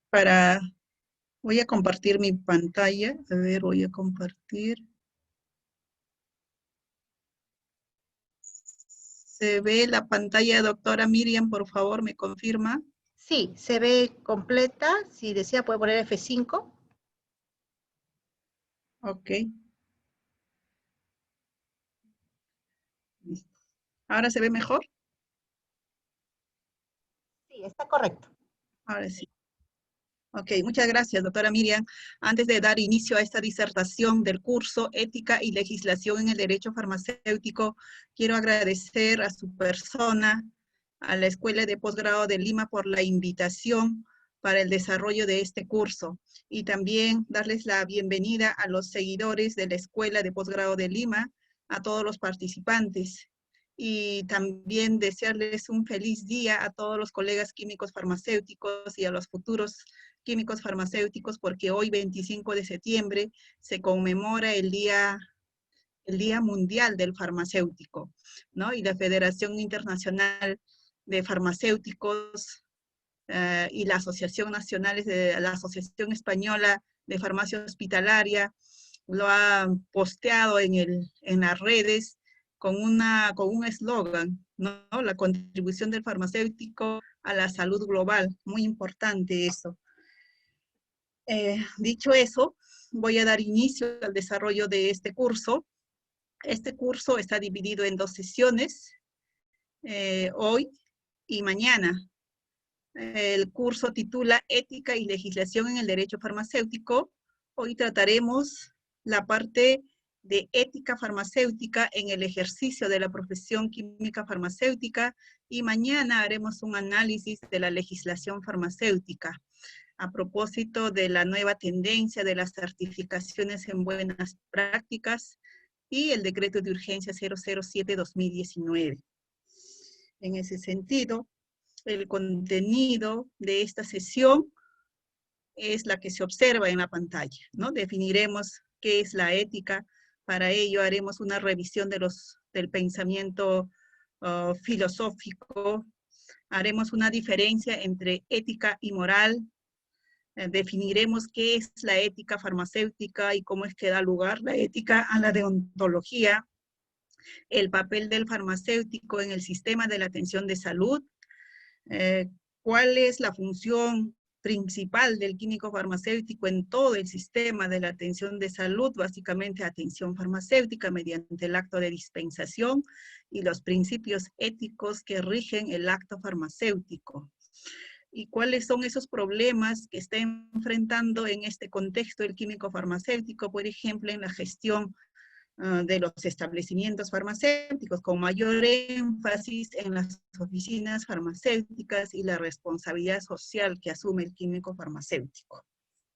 para, voy a compartir mi pantalla. A ver, voy a compartir. ¿Se ve la pantalla, doctora Miriam? Por favor, ¿me confirma? Sí, se ve completa. Si desea puede poner F5. Ok. Listo. ¿Ahora se ve mejor? Sí, está correcto. Ahora sí. Ok, muchas gracias, doctora Miriam. Antes de dar inicio a esta disertación del curso Ética y Legislación en el Derecho Farmacéutico, quiero agradecer a su persona, a la Escuela de Posgrado de Lima por la invitación para el desarrollo de este curso y también darles la bienvenida a los seguidores de la Escuela de Posgrado de Lima, a todos los participantes y también desearles un feliz día a todos los colegas químicos farmacéuticos y a los futuros químicos farmacéuticos, porque hoy, 25 de septiembre, se conmemora el Día Mundial del Farmacéutico, ¿no? Y la Federación Internacional de Farmacéuticos y la Asociación Nacional, la Asociación Española de Farmacia Hospitalaria, lo ha posteado en las redes con un eslogan, ¿no? La contribución del farmacéutico a la salud global. Muy importante eso. Dicho eso, voy a dar inicio al desarrollo de este curso. Este curso está dividido en 2 sesiones, hoy y mañana. El curso titula Ética y Legislación en el Derecho Farmacéutico. Hoy trataremos la parte de ética farmacéutica en el ejercicio de la profesión química farmacéutica y mañana haremos un análisis de la legislación farmacéutica a propósito de la nueva tendencia de las certificaciones en buenas prácticas y el decreto de urgencia 007-2019. En ese sentido, el contenido de esta sesión es la que se observa en la pantalla, ¿no? Definiremos qué es la ética. Para ello haremos una revisión del pensamiento filosófico. Haremos una diferencia entre ética y moral. Definiremos qué es la ética farmacéutica y cómo es que da lugar la ética a la deontología, el papel del farmacéutico en el sistema de la atención de salud, cuál es la función principal del químico farmacéutico en todo el sistema de la atención de salud, básicamente atención farmacéutica mediante el acto de dispensación y los principios éticos que rigen el acto farmacéutico. Y cuáles son esos problemas que está enfrentando en este contexto el químico farmacéutico, por ejemplo, en la gestión de los establecimientos farmacéuticos, con mayor énfasis en las oficinas farmacéuticas y la responsabilidad social que asume el químico farmacéutico,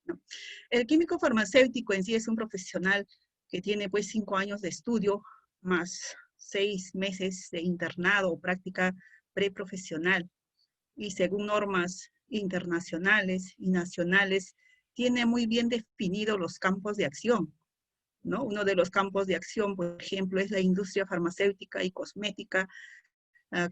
¿no? El químico farmacéutico en sí es un profesional que tiene pues 5 años de estudio, más 6 meses de internado o práctica preprofesional, y según normas internacionales y nacionales, tiene muy bien definidos los campos de acción, ¿no? Uno de los campos de acción, por ejemplo, es la industria farmacéutica y cosmética,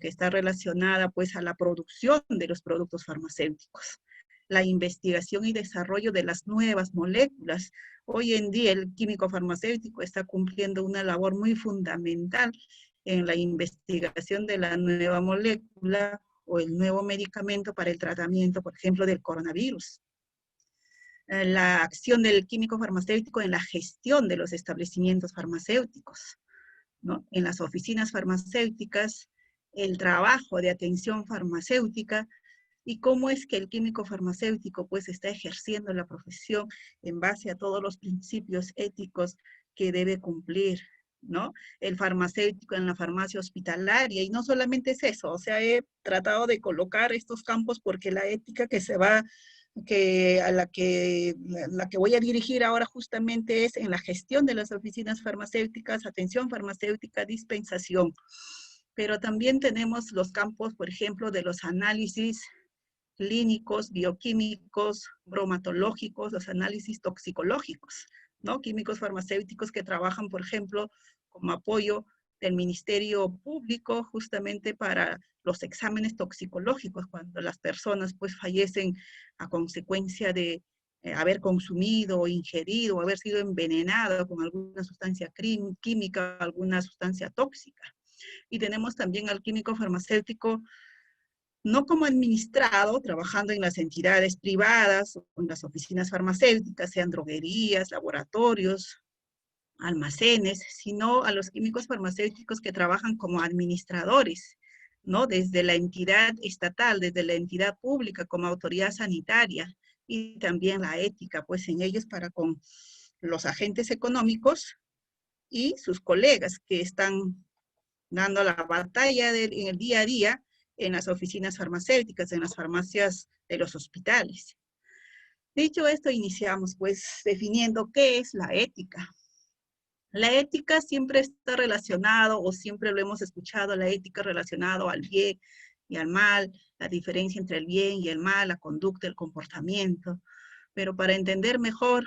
que está relacionada pues a la producción de los productos farmacéuticos. La investigación y desarrollo de las nuevas moléculas. Hoy en día el químico farmacéutico está cumpliendo una labor muy fundamental en la investigación de la nueva molécula o el nuevo medicamento para el tratamiento, por ejemplo, del coronavirus. La acción del químico farmacéutico en la gestión de los establecimientos farmacéuticos, ¿no? En las oficinas farmacéuticas, el trabajo de atención farmacéutica y cómo es que el químico farmacéutico pues está ejerciendo la profesión en base a todos los principios éticos que debe cumplir, ¿no? El farmacéutico en la farmacia hospitalaria, y no solamente es eso, o sea, he tratado de colocar estos campos porque la ética que se va, la que voy a dirigir ahora justamente es en la gestión de las oficinas farmacéuticas, atención farmacéutica, dispensación. Pero también tenemos los campos, por ejemplo, de los análisis clínicos, bioquímicos, bromatológicos, los análisis toxicológicos, ¿no? Químicos farmacéuticos que trabajan, por ejemplo, como apoyo del Ministerio Público justamente para los exámenes toxicológicos, cuando las personas pues fallecen a consecuencia de haber consumido o ingerido o haber sido envenenado con alguna sustancia química, alguna sustancia tóxica. Y tenemos también al químico farmacéutico no como administrado, trabajando en las entidades privadas o en las oficinas farmacéuticas, sean droguerías, laboratorios, almacenes, sino a los químicos farmacéuticos que trabajan como administradores, ¿no? Desde la entidad estatal, desde la entidad pública como autoridad sanitaria y también la ética, pues en ellos para con los agentes económicos y sus colegas que están dando la batalla en el día a día en las oficinas farmacéuticas, en las farmacias de los hospitales. Dicho esto, iniciamos pues definiendo qué es la ética. La ética siempre está relacionado, o siempre lo hemos escuchado, la ética relacionado al bien y al mal, la diferencia entre el bien y el mal, la conducta, el comportamiento. Pero para entender mejor,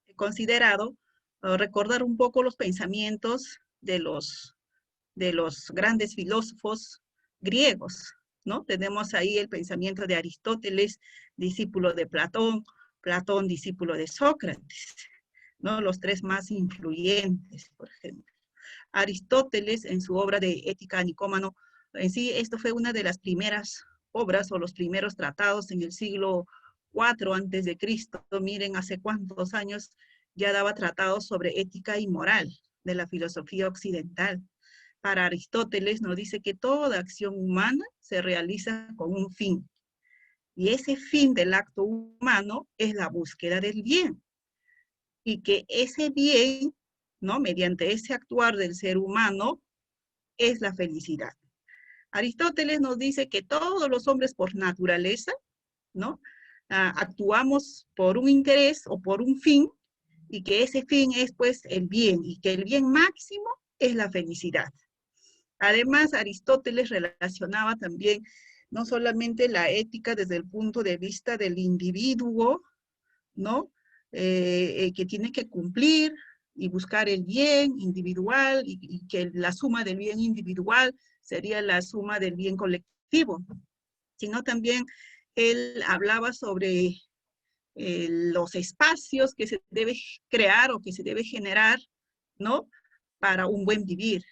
he considerado recordar un poco los pensamientos de los grandes filósofos griegos, ¿no? Tenemos ahí el pensamiento de Aristóteles, discípulo de Platón, Platón, discípulo de Sócrates, ¿no? Los tres más influyentes, por ejemplo. Aristóteles, en su obra de Ética a Nicómano, en sí, esto fue una de las primeras obras o los primeros tratados en el siglo IV antes de Cristo. Miren, hace cuántos años ya daba tratados sobre ética y moral de la filosofía occidental. Para Aristóteles nos dice que toda acción humana se realiza con un fin. Y ese fin del acto humano es la búsqueda del bien. Y que ese bien, ¿no? Mediante ese actuar del ser humano, es la felicidad. Aristóteles nos dice que todos los hombres por naturaleza, ¿no? Actuamos por un interés o por un fin, y que ese fin es pues el bien, y que el bien máximo es la felicidad. Además, Aristóteles relacionaba también no solamente la ética desde el punto de vista del individuo, ¿no? Que tiene que cumplir y buscar el bien individual y que la suma del bien individual sería la suma del bien colectivo, sino también él hablaba sobre los espacios que se debe crear o que se debe generar, ¿no? Para un buen vivir.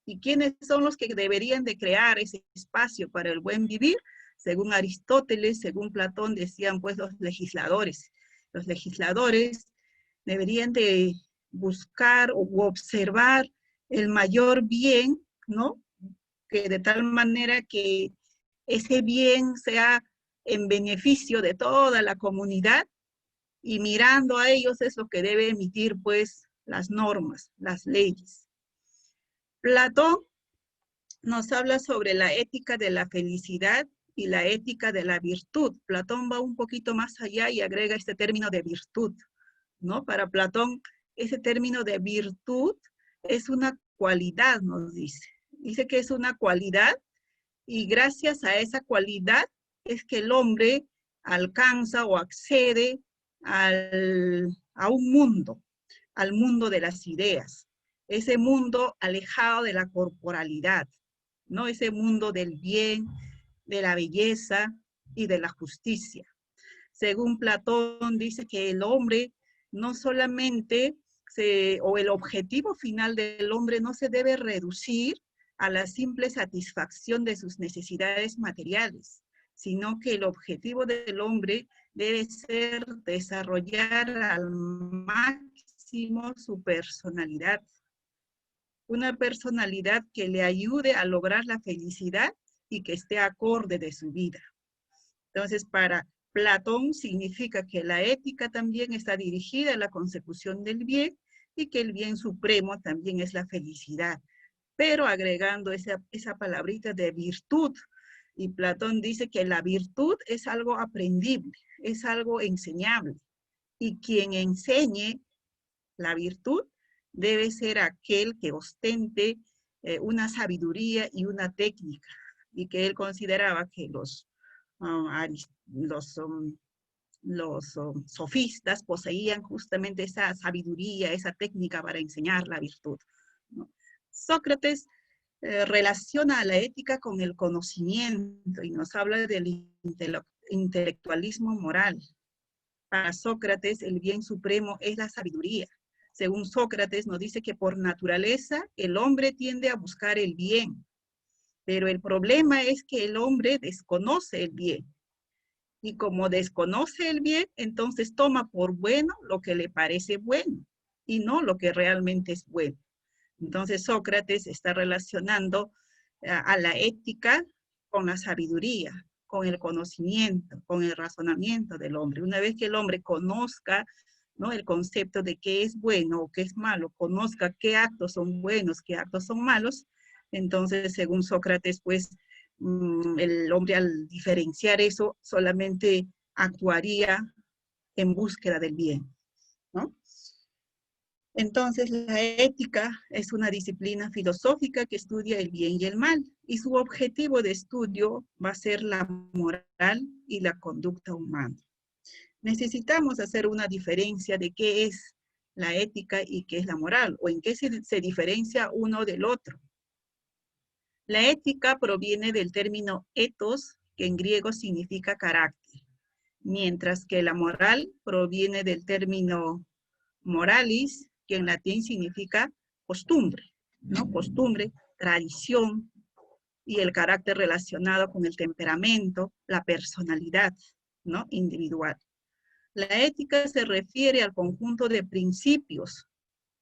¿Y quiénes son los que deberían de crear ese espacio para el buen vivir? Según Aristóteles, según Platón, decían pues los legisladores. Los legisladores deberían de buscar o observar el mayor bien, ¿no? Que de tal manera que ese bien sea en beneficio de toda la comunidad, y mirando a ellos es lo que debe emitir pues las normas, las leyes. Platón nos habla sobre la ética de la felicidad y la ética de la virtud. Platón va un poquito más allá y agrega este término de virtud, ¿no? Para Platón, ese término de virtud es una cualidad, nos dice. Dice que es una cualidad y gracias a esa cualidad es que el hombre alcanza o accede a un mundo, al mundo de las ideas, ese mundo alejado de la corporalidad, ¿no? Ese mundo del bien, de la belleza y de la justicia. Según Platón, dice que el hombre no solamente o el objetivo final del hombre no se debe reducir a la simple satisfacción de sus necesidades materiales, sino que el objetivo del hombre debe ser desarrollar al máximo su personalidad. Una personalidad que le ayude a lograr la felicidad y que esté acorde de su vida. Entonces, para Platón significa que la ética también está dirigida a la consecución del bien y que el bien supremo también es la felicidad, pero agregando esa palabrita de virtud. Y Platón dice que la virtud es algo aprendible, es algo enseñable. Y quien enseñe la virtud debe ser aquel que ostente una sabiduría y una técnica. Y que él consideraba que los sofistas poseían justamente esa sabiduría, esa técnica para enseñar la virtud, ¿no? Sócrates relaciona a la ética con el conocimiento y nos habla del intelectualismo moral. Para Sócrates, el bien supremo es la sabiduría. Según Sócrates, nos dice que por naturaleza el hombre tiende a buscar el bien, pero el problema es que el hombre desconoce el bien. Y como desconoce el bien, entonces toma por bueno lo que le parece bueno y no lo que realmente es bueno. Entonces Sócrates está relacionando a la ética con la sabiduría, con el conocimiento, con el razonamiento del hombre. Una vez que el hombre conozca, ¿no?, el concepto de qué es bueno o qué es malo, conozca qué actos son buenos, qué actos son malos, entonces según Sócrates, pues el hombre al diferenciar eso solamente actuaría en búsqueda del bien, ¿no? Entonces, la ética es una disciplina filosófica que estudia el bien y el mal, y su objetivo de estudio va a ser la moral y la conducta humana. Necesitamos hacer una diferencia de qué es la ética y qué es la moral, o en qué se diferencia uno del otro. La ética proviene del término ethos, que en griego significa carácter, mientras que la moral proviene del término moralis, que en latín significa costumbre, ¿no? Costumbre, tradición y el carácter relacionado con el temperamento, la personalidad, ¿no?, individual. La ética se refiere al conjunto de principios,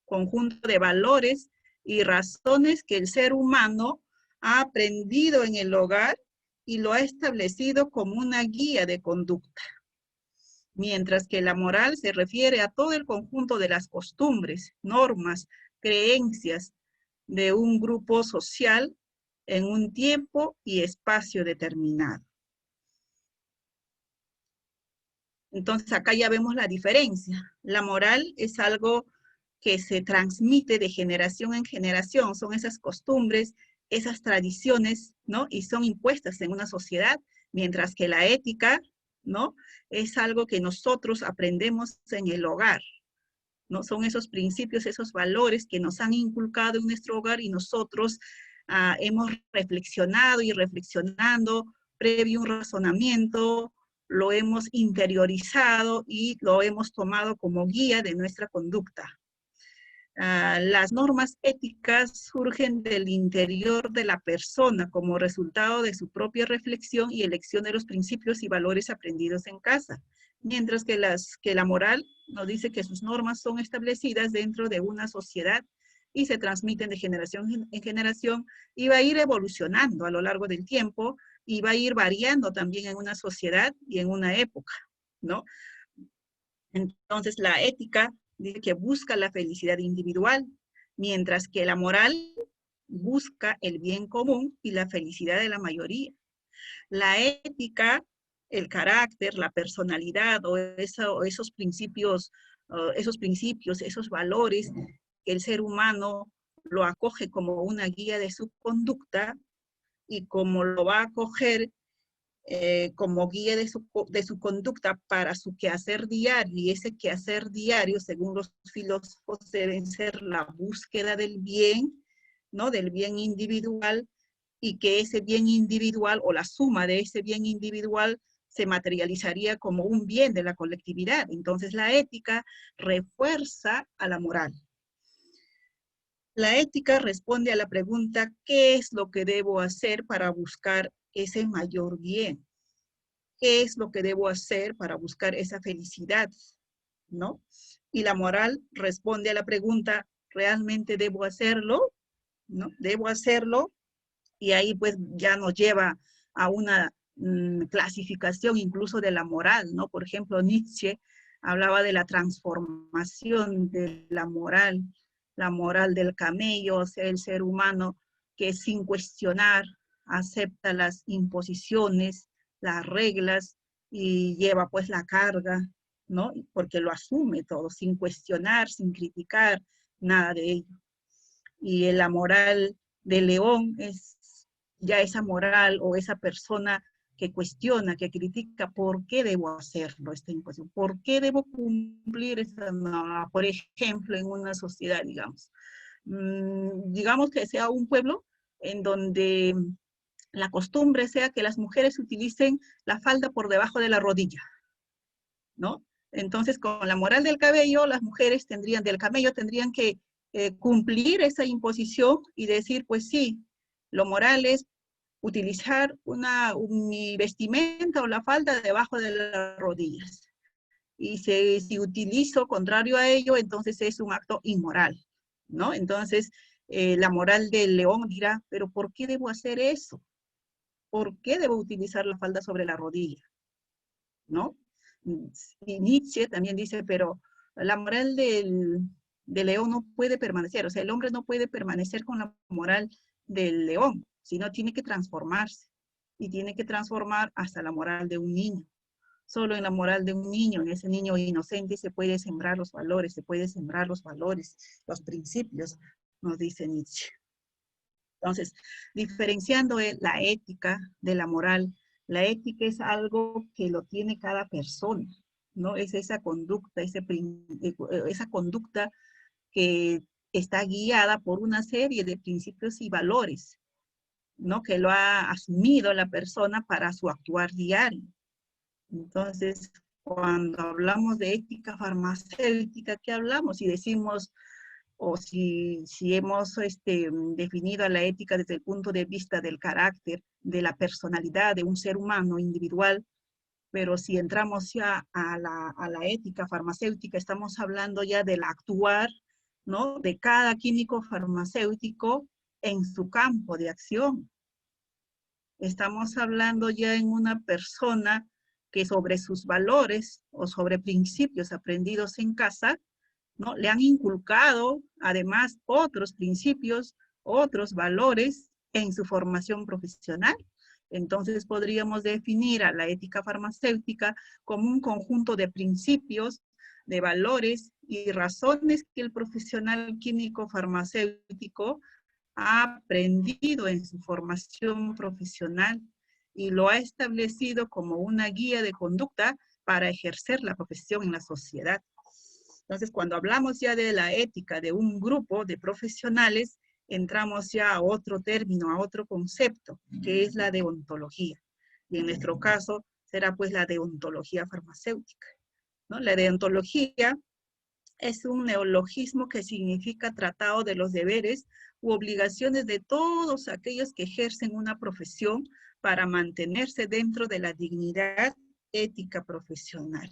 conjunto de valores y razones que el ser humano ha aprendido en el hogar y lo ha establecido como una guía de conducta. Mientras que la moral se refiere a todo el conjunto de las costumbres, normas, creencias de un grupo social en un tiempo y espacio determinado. Entonces acá ya vemos la diferencia. La moral es algo que se transmite de generación en generación, son esas costumbres, esas tradiciones, ¿no?, y son impuestas en una sociedad, mientras que la ética, ¿no?, es algo que nosotros aprendemos en el hogar, ¿no? Son esos principios, esos valores que nos han inculcado en nuestro hogar y nosotros hemos reflexionado y reflexionando, previo un razonamiento, lo hemos interiorizado y lo hemos tomado como guía de nuestra conducta. Las normas éticas surgen del interior de la persona como resultado de su propia reflexión y elección de los principios y valores aprendidos en casa, mientras que la moral nos dice que sus normas son establecidas dentro de una sociedad y se transmiten de generación en generación y va a ir evolucionando a lo largo del tiempo y va a ir variando también en una sociedad y en una época, ¿no? Entonces la ética dice que busca la felicidad individual, mientras que la moral busca el bien común y la felicidad de la mayoría. La ética, el carácter, la personalidad o esos principios, esos valores que el ser humano lo acoge como una guía de su conducta y como lo va a acoger como guía de su conducta para su quehacer diario, y ese quehacer diario, según los filósofos, deben ser la búsqueda del bien, ¿no?, del bien individual, y que ese bien individual o la suma de ese bien individual se materializaría como un bien de la colectividad. Entonces la ética refuerza a la moral. La ética responde a la pregunta, ¿qué es lo que debo hacer para buscar ese mayor bien? ¿Qué es lo que debo hacer para buscar esa felicidad? ¿No? Y la moral responde a la pregunta, ¿realmente debo hacerlo? ¿No? ¿Debo hacerlo? Y ahí pues ya nos lleva a una clasificación incluso de la moral, ¿no? Por ejemplo, Nietzsche hablaba de la transformación de la moral del camello, o sea, el ser humano que sin cuestionar acepta las imposiciones, las reglas y lleva pues la carga, ¿no? Porque lo asume todo, sin cuestionar, sin criticar, nada de ello. Y la moral de león es ya esa moral o esa persona que cuestiona, que critica, ¿por qué debo hacerlo, esta imposición? ¿Por qué debo cumplir esa norma? Por ejemplo, en una sociedad, digamos. Digamos que sea un pueblo en donde la costumbre sea que las mujeres utilicen la falda por debajo de la rodilla, ¿no? Entonces, con la moral del cabello, las mujeres del camello tendrían que cumplir esa imposición y decir, pues sí, lo moral es utilizar mi vestimenta o la falda debajo de las rodillas. Y si utilizo contrario a ello, entonces es un acto inmoral, ¿no? Entonces, la moral del león dirá, pero ¿por qué debo hacer eso? ¿Por qué debo utilizar la falda sobre la rodilla? ¿No? Y Nietzsche también dice, pero la moral del león no puede permanecer, o sea, el hombre no puede permanecer con la moral del león, sino tiene que transformarse, y tiene que transformar hasta la moral de un niño. Solo en la moral de un niño, en ese niño inocente, se puede sembrar los valores, los principios, nos dice Nietzsche. Entonces, diferenciando la ética de la moral, la ética es algo que lo tiene cada persona, ¿no? Es esa conducta, esa conducta que está guiada por una serie de principios y valores, ¿no? Que lo ha asumido la persona para su actuar diario. Entonces, cuando hablamos de ética farmacéutica, ¿qué hablamos? Si decimos, o si hemos definido a la ética desde el punto de vista del carácter, de la personalidad de un ser humano individual, pero si entramos ya a la ética farmacéutica, estamos hablando ya del actuar, ¿no? De cada químico farmacéutico en su campo de acción. Estamos hablando ya en una persona que sobre sus valores o sobre principios aprendidos en casa, ¿no? Le han inculcado además otros principios, otros valores en su formación profesional. Entonces podríamos definir a la ética farmacéutica como un conjunto de principios, de valores y razones que el profesional químico farmacéutico ha aprendido en su formación profesional y lo ha establecido como una guía de conducta para ejercer la profesión en la sociedad. Entonces, cuando hablamos ya de la ética de un grupo de profesionales, entramos ya a otro término, a otro concepto, que es la deontología. Y en nuestro caso, será pues la deontología farmacéutica, ¿no? La deontología es un neologismo que significa tratado de los deberes u obligaciones de todos aquellos que ejercen una profesión para mantenerse dentro de la dignidad ética profesional.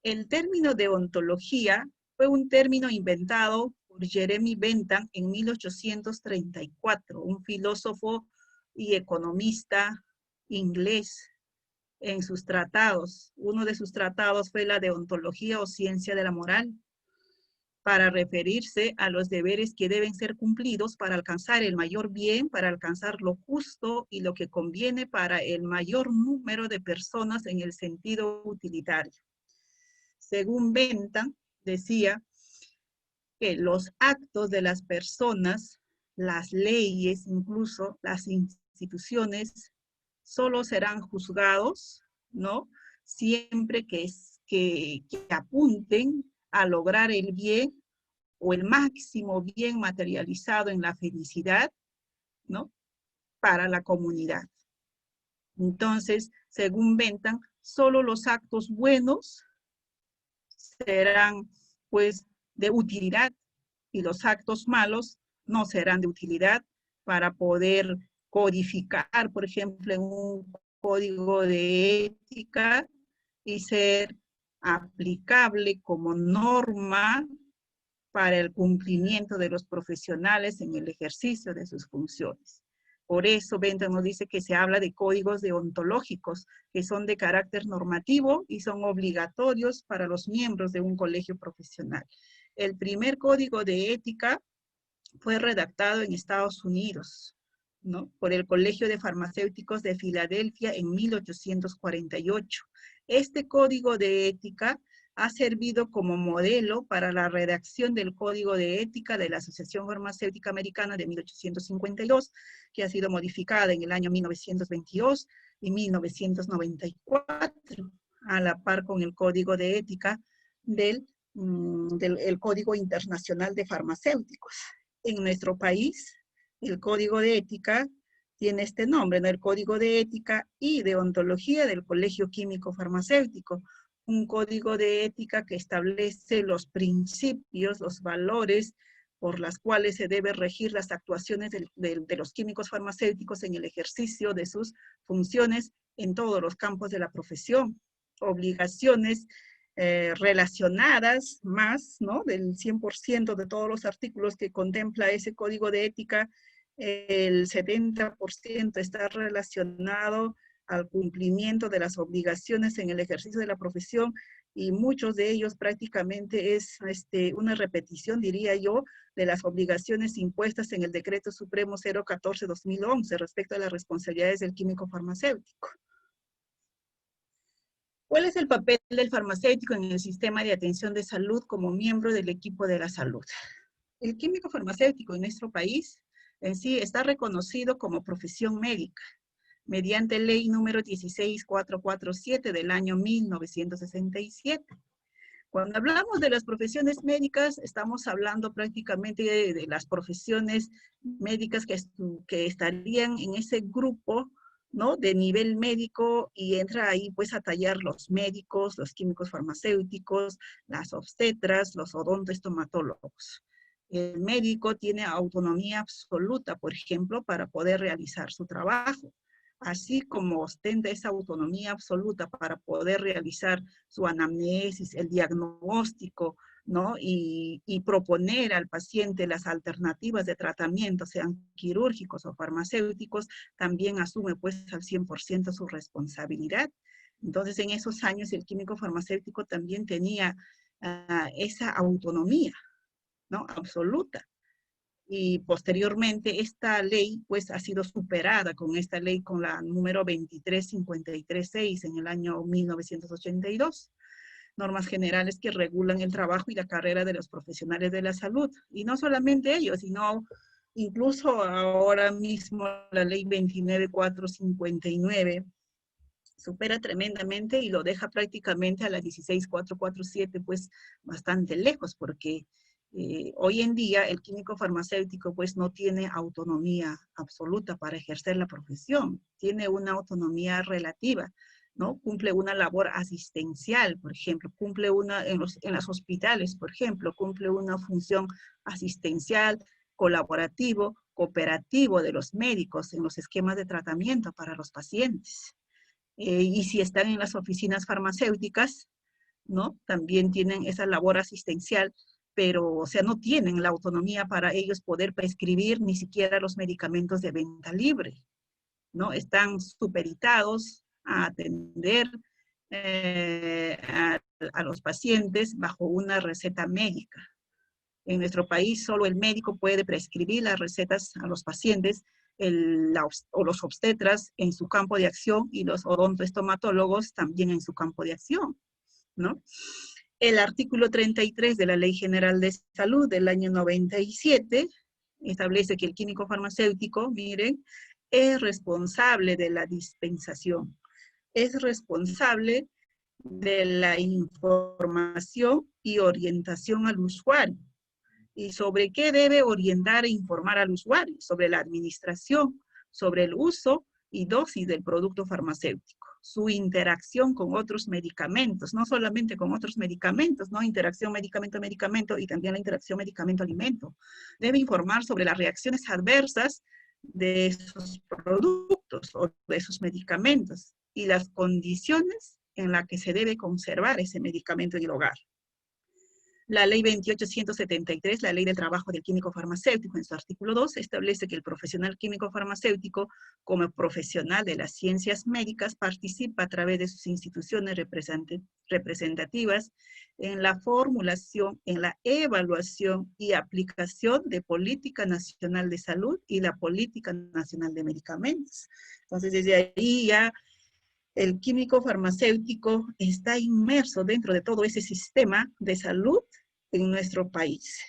El término deontología fue un término inventado por Jeremy Bentham en 1834, un filósofo y economista inglés. En sus tratados, uno de sus tratados fue la deontología o ciencia de la moral, para referirse a los deberes que deben ser cumplidos para alcanzar el mayor bien, para alcanzar lo justo y lo que conviene para el mayor número de personas en el sentido utilitario. Según Bentham, decía que los actos de las personas, las leyes, incluso las instituciones, solo serán juzgados, ¿no? Siempre que apunten a lograr el bien o el máximo bien materializado en la felicidad, ¿no? Para la comunidad. Entonces, según Bentham, solo los actos buenos serán, pues, de utilidad y los actos malos no serán de utilidad para poder codificar, por ejemplo, en un código de ética y ser aplicable como norma para el cumplimiento de los profesionales en el ejercicio de sus funciones. Por eso Bentham nos dice que se habla de códigos deontológicos, que son de carácter normativo y son obligatorios para los miembros de un colegio profesional. El primer código de ética fue redactado en Estados Unidos, ¿no? Por el Colegio de Farmacéuticos de Filadelfia en 1848. Este código de ética ha servido como modelo para la redacción del Código de Ética de la Asociación Farmacéutica Americana de 1852, que ha sido modificada en el año 1922 y 1994, a la par con el Código de Ética del Código Internacional de Farmacéuticos. En nuestro país el código de ética tiene este nombre, ¿no? El Código de Ética y Deontología del Colegio Químico Farmacéutico. Un código de ética que establece los principios, los valores por las cuales se deben regir las actuaciones de los químicos farmacéuticos en el ejercicio de sus funciones en todos los campos de la profesión. Obligaciones relacionadas más, ¿no? Del 100% de todos los artículos que contempla ese código de ética, el 70% está relacionado al cumplimiento de las obligaciones en el ejercicio de la profesión, y muchos de ellos prácticamente es una repetición, diría yo, de las obligaciones impuestas en el Decreto Supremo 014-2011 respecto a las responsabilidades del químico farmacéutico. ¿Cuál es el papel del farmacéutico en el sistema de atención de salud como miembro del equipo de la salud? El químico farmacéutico en nuestro país en sí está reconocido como profesión médica, mediante ley número 16447 del año 1967. Cuando hablamos de las profesiones médicas, estamos hablando prácticamente de las profesiones médicas que estarían en ese grupo, ¿no? De nivel médico, y entra ahí pues a tallar los médicos, los químicos farmacéuticos, las obstetras, los odontoestomatólogos. El médico tiene autonomía absoluta, por ejemplo, para poder realizar su trabajo, así como ostenta esa autonomía absoluta para poder realizar su anamnesis, el diagnóstico, ¿no? Y proponer al paciente las alternativas de tratamiento, sean quirúrgicos o farmacéuticos, también asume pues al 100% su responsabilidad. Entonces, en esos años el químico farmacéutico también tenía esa autonomía, ¿no? Absoluta. Y posteriormente esta ley pues ha sido superada con esta ley, con la número 23536 en el año 1982. Normas generales que regulan el trabajo y la carrera de los profesionales de la salud. Y no solamente ellos, sino incluso ahora mismo la ley 29459 supera tremendamente y lo deja prácticamente a la 16447 pues bastante lejos, porque hoy en día el químico farmacéutico pues no tiene autonomía absoluta para ejercer la profesión, tiene una autonomía relativa, ¿no? Cumple una labor asistencial, por ejemplo, cumple una en los hospitales, por ejemplo, cumple una función asistencial, colaborativo, cooperativo de los médicos en los esquemas de tratamiento para los pacientes. Y si están en las oficinas farmacéuticas, ¿no? También tienen esa labor asistencial, pero, o sea, no tienen la autonomía para ellos poder prescribir ni siquiera los medicamentos de venta libre, ¿no? Están supeditados a atender a los pacientes bajo una receta médica. En nuestro país solo el médico puede prescribir las recetas a los pacientes, o los obstetras en su campo de acción y los odontoestomatólogos también en su campo de acción, ¿no? El artículo 33 de la Ley General de Salud del año 97 establece que el químico farmacéutico, miren, es responsable de la dispensación, es responsable de la información y orientación al usuario. ¿Y sobre qué debe orientar e informar al usuario? Sobre la administración, sobre el uso y dosis del producto farmacéutico, su interacción con otros medicamentos, no solamente con otros medicamentos, ¿no? Interacción medicamento-medicamento y también la interacción medicamento-alimento. Debe informar sobre las reacciones adversas de esos productos o de esos medicamentos y las condiciones en las que se debe conservar ese medicamento en el hogar. La ley 28173, la ley del trabajo del químico farmacéutico, en su artículo 2, establece que el profesional químico farmacéutico, como profesional de las ciencias médicas, participa a través de sus instituciones representativas en la formulación, en la evaluación y aplicación de política nacional de salud y la política nacional de medicamentos. Entonces, desde ahí ya el químico farmacéutico está inmerso dentro de todo ese sistema de salud en nuestro país,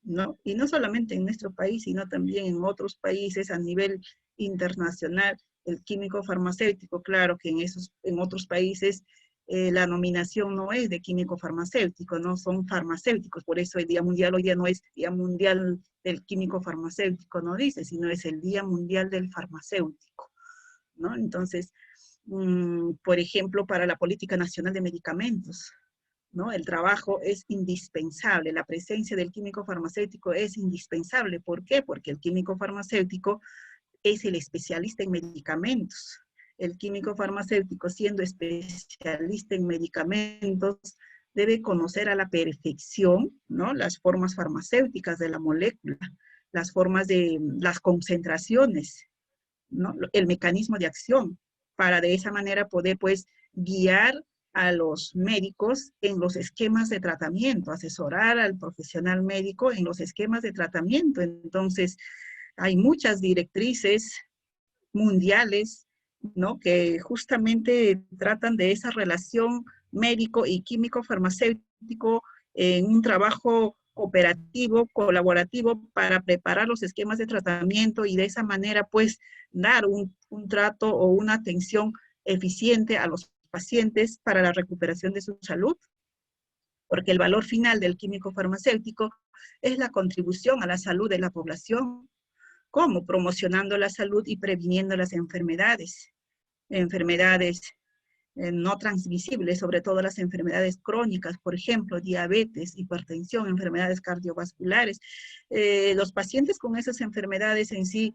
¿no? Y no solamente en nuestro país, sino también en otros países a nivel internacional. El químico farmacéutico, claro que en otros países la nominación no es de químico farmacéutico, no son farmacéuticos, por eso el Día Mundial hoy día no es Día Mundial del Químico Farmacéutico, no dice, sino es el Día Mundial del Farmacéutico, ¿no? Entonces, por ejemplo, para la Política Nacional de Medicamentos, ¿no? El trabajo es indispensable, la presencia del químico farmacéutico es indispensable. ¿Por qué? Porque el químico farmacéutico es el especialista en medicamentos. El químico farmacéutico, siendo especialista en medicamentos, debe conocer a la perfección, ¿no? Las formas farmacéuticas de la molécula, las formas de las concentraciones, ¿no? El mecanismo de acción, para de esa manera poder, pues, guiar a los médicos en los esquemas de tratamiento, asesorar al profesional médico en los esquemas de tratamiento. Entonces, hay muchas directrices mundiales, ¿no? Que justamente tratan de esa relación médico y químico farmacéutico en un trabajo cooperativo, colaborativo, para preparar los esquemas de tratamiento y de esa manera, pues, dar un trato o una atención eficiente a los pacientes para la recuperación de su salud, porque el valor final del químico farmacéutico es la contribución a la salud de la población. ¿Cómo? Promocionando la salud y previniendo las enfermedades no transmisibles, sobre todo las enfermedades crónicas, por ejemplo, diabetes, hipertensión, enfermedades cardiovasculares. Los pacientes con esas enfermedades en sí,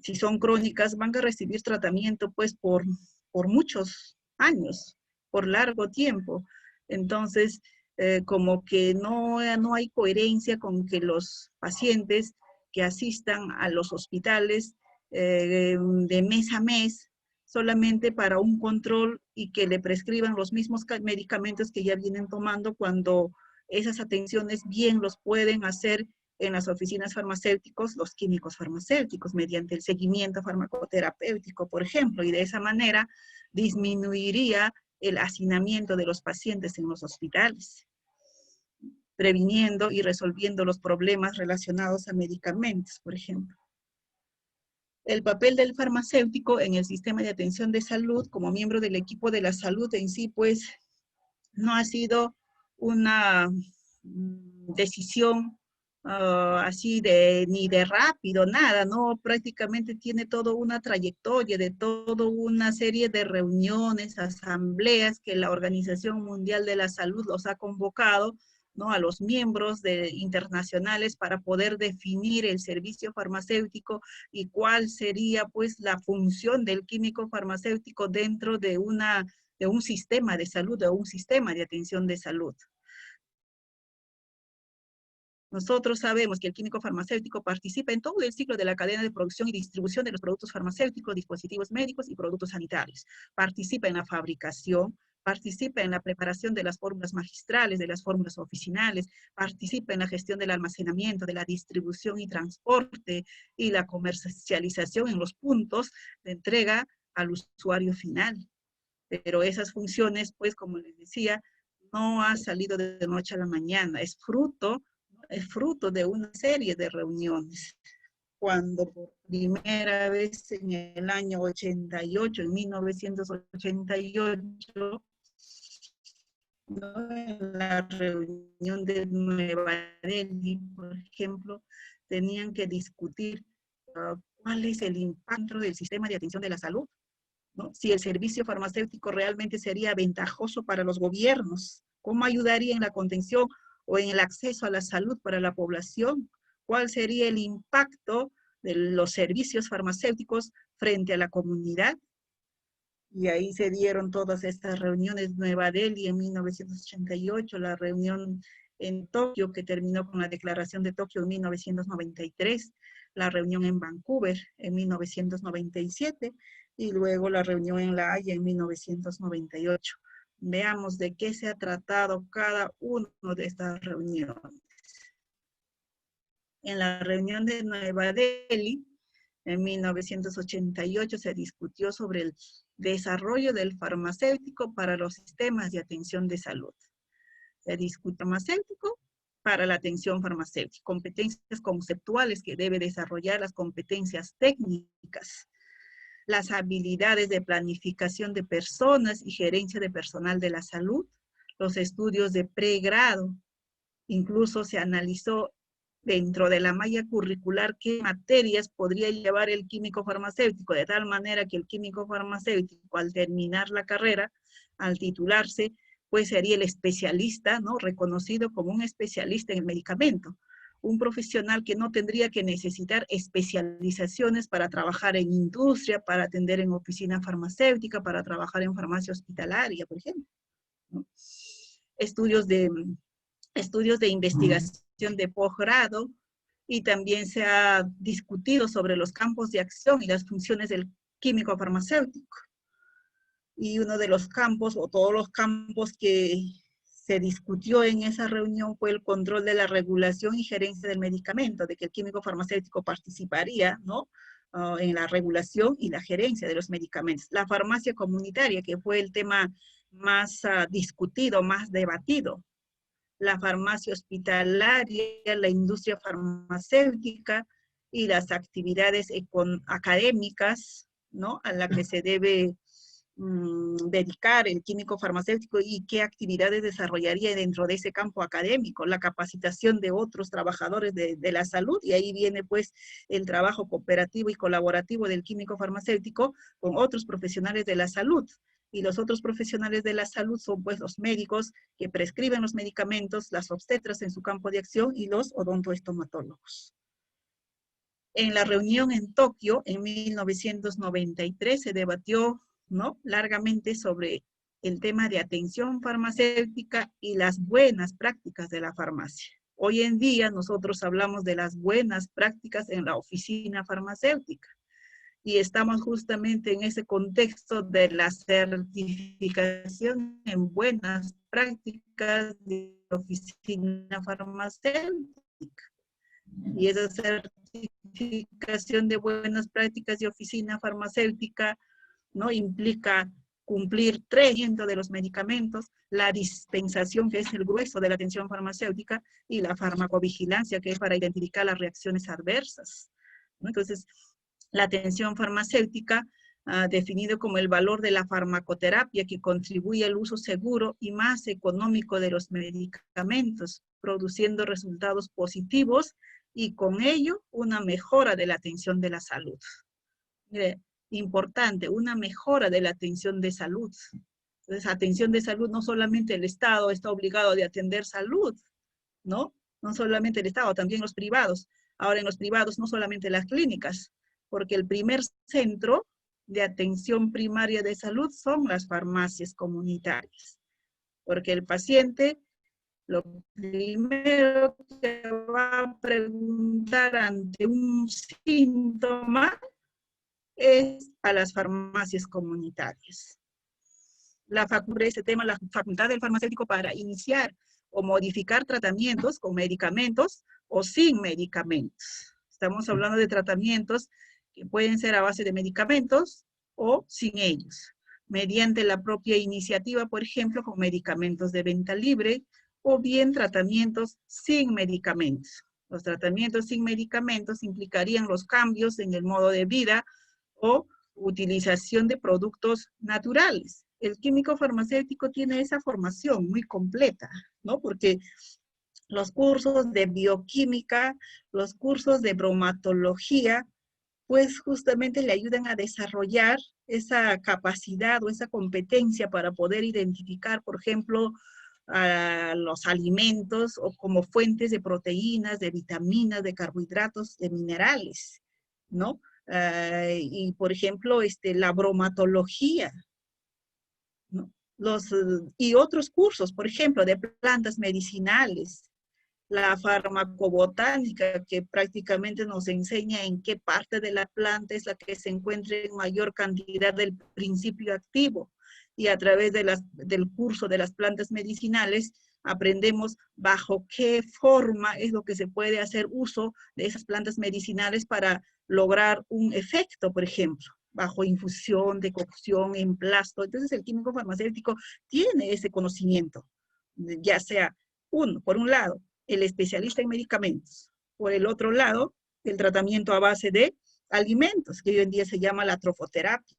si son crónicas, van a recibir tratamiento pues por muchos años, por largo tiempo. Entonces, como que no hay coherencia con que los pacientes que asistan a los hospitales de mes a mes, solamente para un control y que le prescriban los mismos medicamentos que ya vienen tomando, cuando esas atenciones bien los pueden hacer en las oficinas farmacéuticas los químicos farmacéuticos mediante el seguimiento farmacoterapéutico, por ejemplo, y de esa manera disminuiría el hacinamiento de los pacientes en los hospitales, previniendo y resolviendo los problemas relacionados a medicamentos, por ejemplo. El papel del farmacéutico en el sistema de atención de salud como miembro del equipo de la salud en sí, pues, no ha sido una decisión así ni de rápido, nada, ¿no? Prácticamente tiene toda una trayectoria de toda una serie de reuniones, asambleas que la Organización Mundial de la Salud los ha convocado, ¿no? A los miembros internacionales para poder definir el servicio farmacéutico y cuál sería, pues, la función del químico farmacéutico dentro de un sistema de salud, de un sistema de atención de salud. Nosotros sabemos que el químico farmacéutico participa en todo el ciclo de la cadena de producción y distribución de los productos farmacéuticos, dispositivos médicos y productos sanitarios. Participa en la fabricación, participa en la preparación de las fórmulas magistrales, de las fórmulas oficinales, participa en la gestión del almacenamiento, de la distribución y transporte y la comercialización en los puntos de entrega al usuario final. Pero esas funciones, pues, como les decía, no ha salido de noche a la mañana, es fruto de una serie de reuniones. Cuando por primera vez en el año 88, en 1988, ¿no? En la reunión de Nueva Delhi, por ejemplo, tenían que discutir cuál es el impacto del sistema de atención de la salud, ¿no? Si el servicio farmacéutico realmente sería ventajoso para los gobiernos, cómo ayudaría en la contención o en el acceso a la salud para la población, cuál sería el impacto de los servicios farmacéuticos frente a la comunidad. Y ahí se dieron todas estas reuniones. Nueva Delhi en 1988, la reunión en Tokio que terminó con la Declaración de Tokio en 1993, la reunión en Vancouver en 1997 y luego la reunión en La Haya en 1998. Veamos de qué se ha tratado cada una de estas reuniones. En la reunión de Nueva Delhi, en 1988, se discutió sobre el desarrollo del farmacéutico para los sistemas de atención de salud. Se discute farmacéutico para la atención farmacéutica, competencias conceptuales que debe desarrollar, las competencias técnicas, las habilidades de planificación de personas y gerencia de personal de la salud, los estudios de pregrado. Incluso se analizó dentro de la malla curricular qué materias podría llevar el químico farmacéutico, de tal manera que el químico farmacéutico al terminar la carrera, al titularse, pues sería el especialista, ¿no? Reconocido como un especialista en el medicamento. Un profesional que no tendría que necesitar especializaciones para trabajar en industria, para atender en oficina farmacéutica, para trabajar en farmacia hospitalaria, por ejemplo, ¿no? Estudios de investigación de posgrado, y también se ha discutido sobre los campos de acción y las funciones del químico farmacéutico. Y uno de los campos, o todos los campos que se discutió en esa reunión, fue el control de la regulación y gerencia del medicamento, de que el químico farmacéutico participaría, ¿no? En la regulación y la gerencia de los medicamentos. La farmacia comunitaria, que fue el tema más discutido, más debatido. La farmacia hospitalaria, la industria farmacéutica y las actividades académicas, ¿no? A la que se debe dedicar el químico farmacéutico y qué actividades desarrollaría dentro de ese campo académico, la capacitación de otros trabajadores de la salud, y ahí viene pues el trabajo cooperativo y colaborativo del químico farmacéutico con otros profesionales de la salud. Y los otros profesionales de la salud son pues los médicos que prescriben los medicamentos, las obstetras en su campo de acción y los odontoestomatólogos. En la reunión en Tokio, en 1993, se debatió, ¿no?, largamente sobre el tema de atención farmacéutica y las buenas prácticas de la farmacia. Hoy en día nosotros hablamos de las buenas prácticas en la oficina farmacéutica. Y estamos justamente en ese contexto de la certificación en buenas prácticas de oficina farmacéutica. Y esa certificación de buenas prácticas de oficina farmacéutica, ¿no?, implica cumplir 3% de los medicamentos, la dispensación, que es el grueso de la atención farmacéutica, y la farmacovigilancia, que es para identificar las reacciones adversas, ¿no? Entonces, la atención farmacéutica, definido como el valor de la farmacoterapia que contribuye al uso seguro y más económico de los medicamentos, produciendo resultados positivos y con ello una mejora de la atención de la salud. Mire, importante, una mejora de la atención de salud. Entonces, atención de salud, no solamente el Estado está obligado de atender salud, ¿no? No solamente el Estado, también los privados. Ahora en los privados, no solamente las clínicas, porque el primer centro de atención primaria de salud son las farmacias comunitarias. Porque el paciente, lo primero que va a preguntar ante un síntoma es a las farmacias comunitarias. Ese tema, la facultad del farmacéutico para iniciar o modificar tratamientos con medicamentos o sin medicamentos. Estamos hablando de tratamientos que pueden ser a base de medicamentos o sin ellos, mediante la propia iniciativa, por ejemplo, con medicamentos de venta libre, o bien tratamientos sin medicamentos. Los tratamientos sin medicamentos implicarían los cambios en el modo de vida o utilización de productos naturales. El químico farmacéutico tiene esa formación muy completa, ¿no? Porque los cursos de bioquímica, los cursos de bromatología, pues justamente le ayudan a desarrollar esa capacidad o esa competencia para poder identificar, por ejemplo, los alimentos o como fuentes de proteínas, de vitaminas, de carbohidratos, de minerales, ¿no? Y por ejemplo, la bromatología, ¿no? Y otros cursos, por ejemplo, de plantas medicinales, la farmacobotánica, que prácticamente nos enseña en qué parte de la planta es la que se encuentra en mayor cantidad del principio activo. Y a través del curso de las plantas medicinales, aprendemos bajo qué forma es lo que se puede hacer uso de esas plantas medicinales para lograr un efecto, por ejemplo, bajo infusión, decocción, emplasto. Entonces el químico farmacéutico tiene ese conocimiento, ya sea, por un lado, el especialista en medicamentos, por el otro lado, el tratamiento a base de alimentos, que hoy en día se llama la trofoterapia,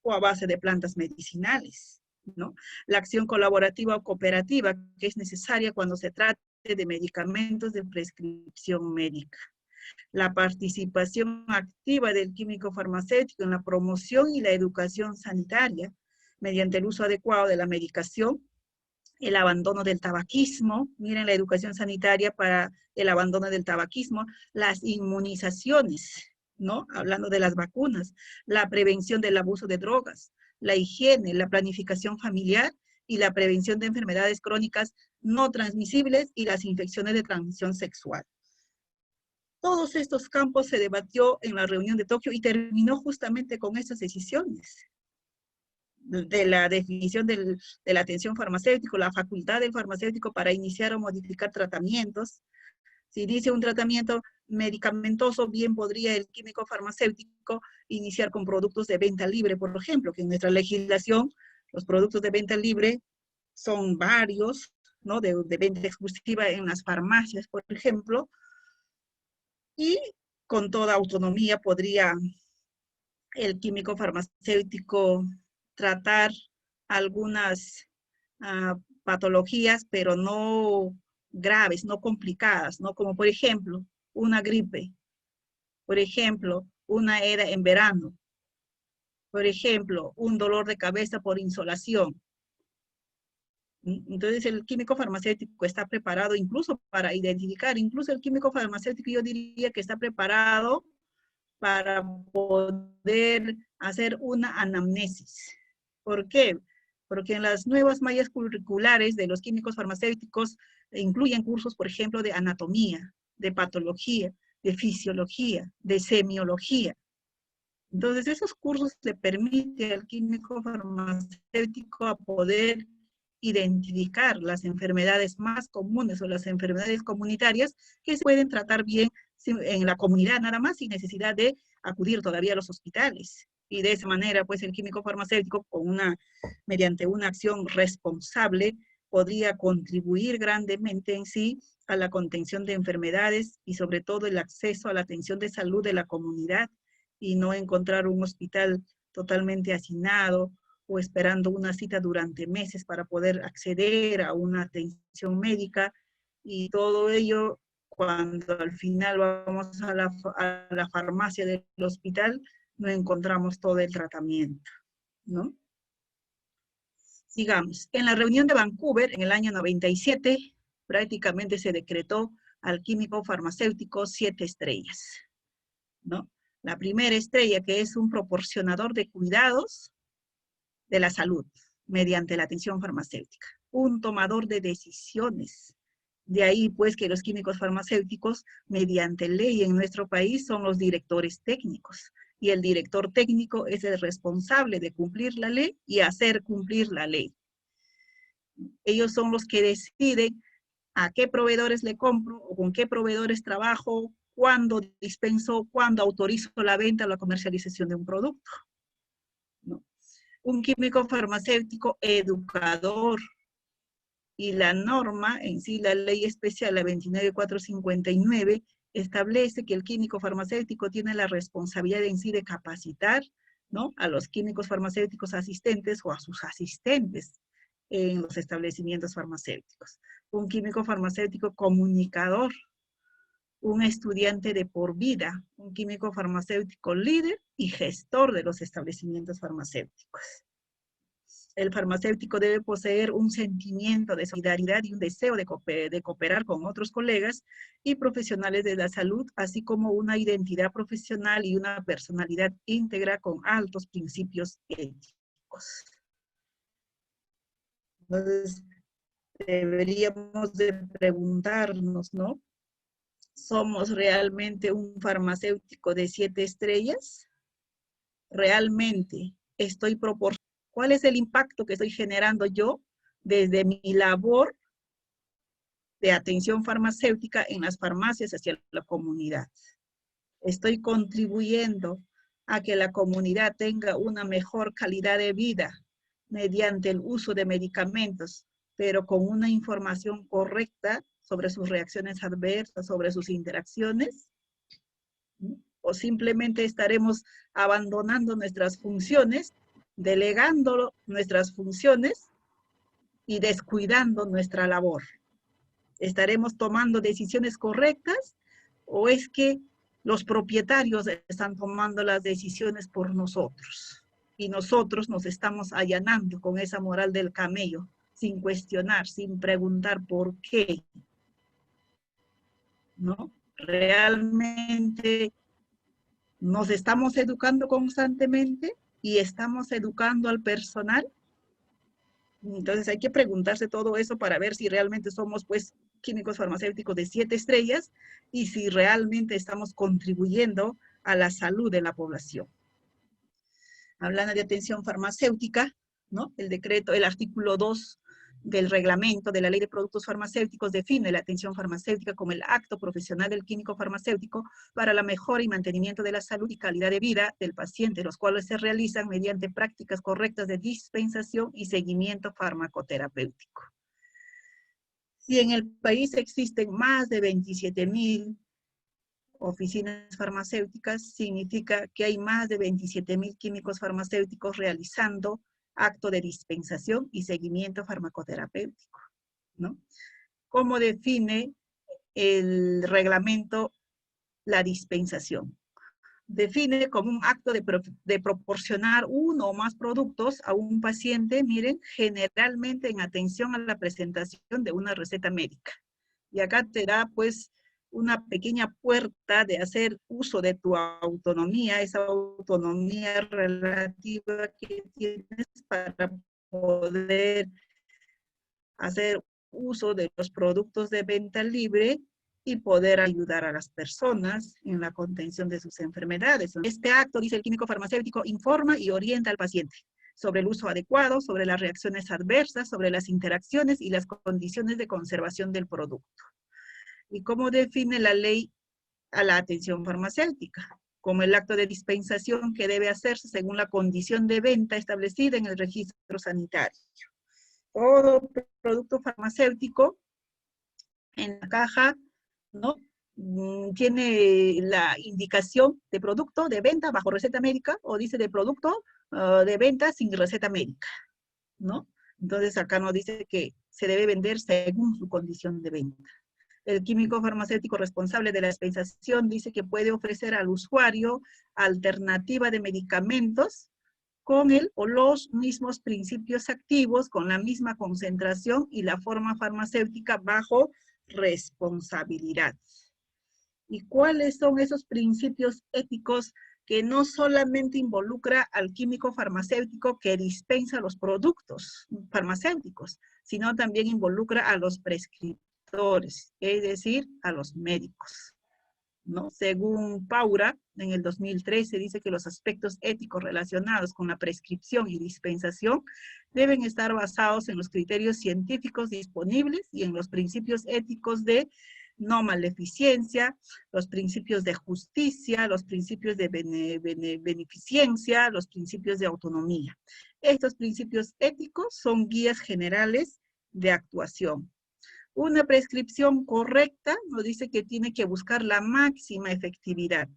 o a base de plantas medicinales, ¿no? La acción colaborativa o cooperativa, que es necesaria cuando se trate de medicamentos de prescripción médica. La participación activa del químico farmacéutico en la promoción y la educación sanitaria, mediante el uso adecuado de la medicación, el abandono del tabaquismo, miren la educación sanitaria para el abandono del tabaquismo, las inmunizaciones, ¿no? Hablando de las vacunas, la prevención del abuso de drogas, la higiene, la planificación familiar y la prevención de enfermedades crónicas no transmisibles y las infecciones de transmisión sexual. Todos estos campos se debatió en la reunión de Tokio y terminó justamente con estas decisiones de la definición de la atención farmacéutica, la facultad del farmacéutico para iniciar o modificar tratamientos. Si inicia un tratamiento medicamentoso, bien podría el químico farmacéutico iniciar con productos de venta libre, por ejemplo, que en nuestra legislación los productos de venta libre son varios, ¿no? De venta exclusiva en las farmacias, por ejemplo, y con toda autonomía podría el químico farmacéutico tratar algunas patologías, pero no graves, no complicadas, ¿no? Como por ejemplo, una gripe, por ejemplo, una herida en verano, por ejemplo, un dolor de cabeza por insolación. Entonces el químico farmacéutico está preparado incluso para identificar, incluso el químico farmacéutico yo diría que está preparado para poder hacer una anamnesis. ¿Por qué? Porque en las nuevas mallas curriculares de los químicos farmacéuticos incluyen cursos, por ejemplo, de anatomía, de patología, de fisiología, de semiología. Entonces, esos cursos le permiten al químico farmacéutico a poder identificar las enfermedades más comunes o las enfermedades comunitarias que se pueden tratar bien en la comunidad nada más, sin necesidad de acudir todavía a los hospitales. Y de esa manera, pues el químico farmacéutico, mediante una acción responsable, podría contribuir grandemente en sí a la contención de enfermedades y sobre todo el acceso a la atención de salud de la comunidad y no encontrar un hospital totalmente hacinado o esperando una cita durante meses para poder acceder a una atención médica y todo ello cuando al final vamos a la farmacia del hospital no encontramos todo el tratamiento, ¿no? Sigamos. En la reunión de Vancouver, en el año 97, prácticamente se decretó al químico farmacéutico 7 estrellas, ¿no? La primera estrella, que es un proporcionador de cuidados de la salud mediante la atención farmacéutica. Un tomador de decisiones. De ahí, pues, que los químicos farmacéuticos, mediante ley en nuestro país, son los directores técnicos. Y el director técnico es el responsable de cumplir la ley y hacer cumplir la ley. Ellos son los que deciden a qué proveedores le compro o con qué proveedores trabajo, cuándo dispenso, cuándo autorizo la venta o la comercialización de un producto, ¿no? Un químico farmacéutico educador. Y la norma, en sí, la ley especial, la 29459, establece que el químico farmacéutico tiene la responsabilidad en sí de capacitar, ¿no? A los químicos farmacéuticos asistentes o a sus asistentes en los establecimientos farmacéuticos. Un químico farmacéutico comunicador, un estudiante de por vida, un químico farmacéutico líder y gestor de los establecimientos farmacéuticos. El farmacéutico debe poseer un sentimiento de solidaridad y un deseo de cooperar con otros colegas y profesionales de la salud, así como una identidad profesional y una personalidad íntegra con altos principios éticos. Entonces, deberíamos de preguntarnos, ¿no? ¿Somos realmente un farmacéutico de 7 estrellas? ¿Realmente estoy proporcionando? ¿Cuál es el impacto que estoy generando yo desde mi labor de atención farmacéutica en las farmacias hacia la comunidad? ¿Estoy contribuyendo a que la comunidad tenga una mejor calidad de vida mediante el uso de medicamentos, pero con una información correcta sobre sus reacciones adversas, sobre sus interacciones? o simplemente estaremos abandonando nuestras funciones, delegando nuestras funciones y descuidando nuestra labor. ¿Estaremos tomando decisiones correctas o es que los propietarios están tomando las decisiones por nosotros? Y nosotros nos estamos allanando con esa moral del camello, sin cuestionar, sin preguntar por qué, ¿no? Realmente nos estamos educando constantemente y estamos educando al personal. Entonces hay que preguntarse todo eso para ver si realmente somos pues químicos farmacéuticos de 7 estrellas y si realmente estamos contribuyendo a la salud de la población. Hablando de atención farmacéutica, ¿no? El decreto, el artículo 2 del reglamento de la Ley de Productos Farmacéuticos define la atención farmacéutica como el acto profesional del químico farmacéutico para la mejora y mantenimiento de la salud y calidad de vida del paciente, los cuales se realizan mediante prácticas correctas de dispensación y seguimiento farmacoterapéutico. Si en el país existen más de 27.000 oficinas farmacéuticas, significa que hay más de 27.000 químicos farmacéuticos realizando acto de dispensación y seguimiento farmacoterapéutico, ¿no? ¿Cómo define el reglamento la dispensación? Define como un acto de proporcionar uno o más productos a un paciente, miren, generalmente en atención a la presentación de una receta médica. Y acá te da, pues, una pequeña puerta de hacer uso de tu autonomía, esa autonomía relativa que tienes para poder hacer uso de los productos de venta libre y poder ayudar a las personas en la contención de sus enfermedades. Este acto, dice el químico farmacéutico, informa y orienta al paciente sobre el uso adecuado, sobre las reacciones adversas, sobre las interacciones y las condiciones de conservación del producto. ¿Y cómo define la ley a la atención farmacéutica? Como el acto de dispensación que debe hacerse según la condición de venta establecida en el registro sanitario. Todo producto farmacéutico en la caja, ¿no? Tiene la indicación de producto de venta bajo receta médica o dice de producto de venta sin receta médica, ¿no? Entonces acá nos dice que se debe vender según su condición de venta. El químico farmacéutico responsable de la dispensación dice que puede ofrecer al usuario alternativa de medicamentos con el o los mismos principios activos, con la misma concentración y la forma farmacéutica bajo responsabilidad. ¿Y cuáles son esos principios éticos que no solamente involucra al químico farmacéutico que dispensa los productos farmacéuticos, sino también involucra a los prescriptores, es decir, a los médicos, ¿no? Según Paura, en el 2013 dice que los aspectos éticos relacionados con la prescripción y dispensación deben estar basados en los criterios científicos disponibles y en los principios éticos de no maleficencia, los principios de justicia, los principios de beneficencia, los principios de autonomía. Estos principios éticos son guías generales de actuación. Una prescripción correcta nos dice que tiene que buscar la máxima efectividad,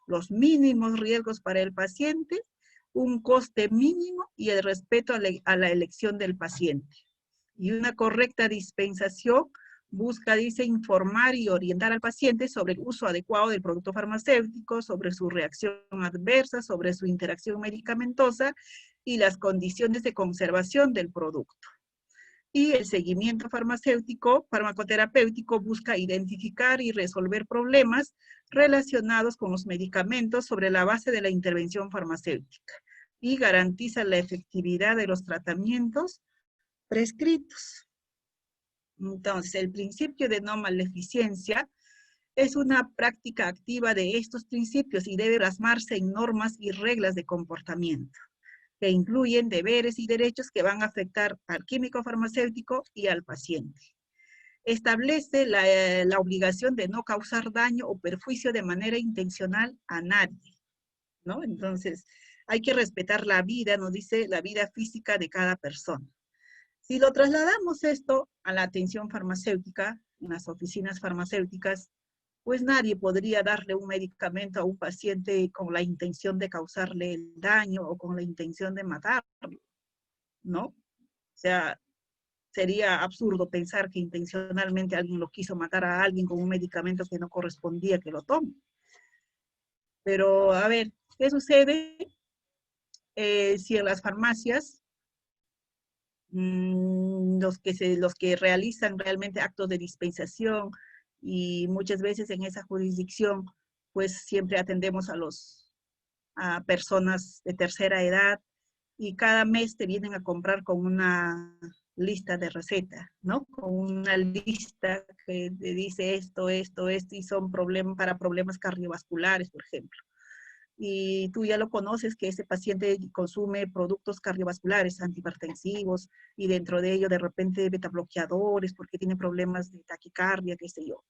los mínimos riesgos para el paciente, un coste mínimo y el respeto a la elección del paciente. Y una correcta dispensación busca, dice, informar y orientar al paciente sobre el uso adecuado del producto farmacéutico, sobre su reacción adversa, sobre su interacción medicamentosa y las condiciones de conservación del producto. Y el seguimiento farmacéutico, farmacoterapéutico, busca identificar y resolver problemas relacionados con los medicamentos sobre la base de la intervención farmacéutica y garantiza la efectividad de los tratamientos prescritos. Entonces, el principio de no maleficencia es una práctica activa de estos principios y debe plasmarse en normas y reglas de comportamiento, que incluyen deberes y derechos que van a afectar al químico farmacéutico y al paciente. Establece la obligación de no causar daño o perjuicio de manera intencional a nadie, ¿no? Entonces, hay que respetar la vida, nos dice, la vida física de cada persona. Si lo trasladamos esto a la atención farmacéutica, en las oficinas farmacéuticas, pues nadie podría darle un medicamento a un paciente con la intención de causarle el daño o con la intención de matarlo, ¿no? O sea, sería absurdo pensar que intencionalmente alguien lo quiso matar a alguien con un medicamento que no correspondía que lo tome. Pero, a ver, ¿qué sucede si en las farmacias los que realizan realmente actos de dispensación y muchas veces en esa jurisdicción, pues siempre atendemos a personas de tercera edad y cada mes te vienen a comprar con una lista de receta, ¿no? Con una lista que te dice esto, esto, esto, y son para problemas cardiovasculares, por ejemplo. Y tú ya lo conoces que ese paciente consume productos cardiovasculares, antihipertensivos, y dentro de ello de repente betabloqueadores, porque tiene problemas de taquicardia, qué sé yo.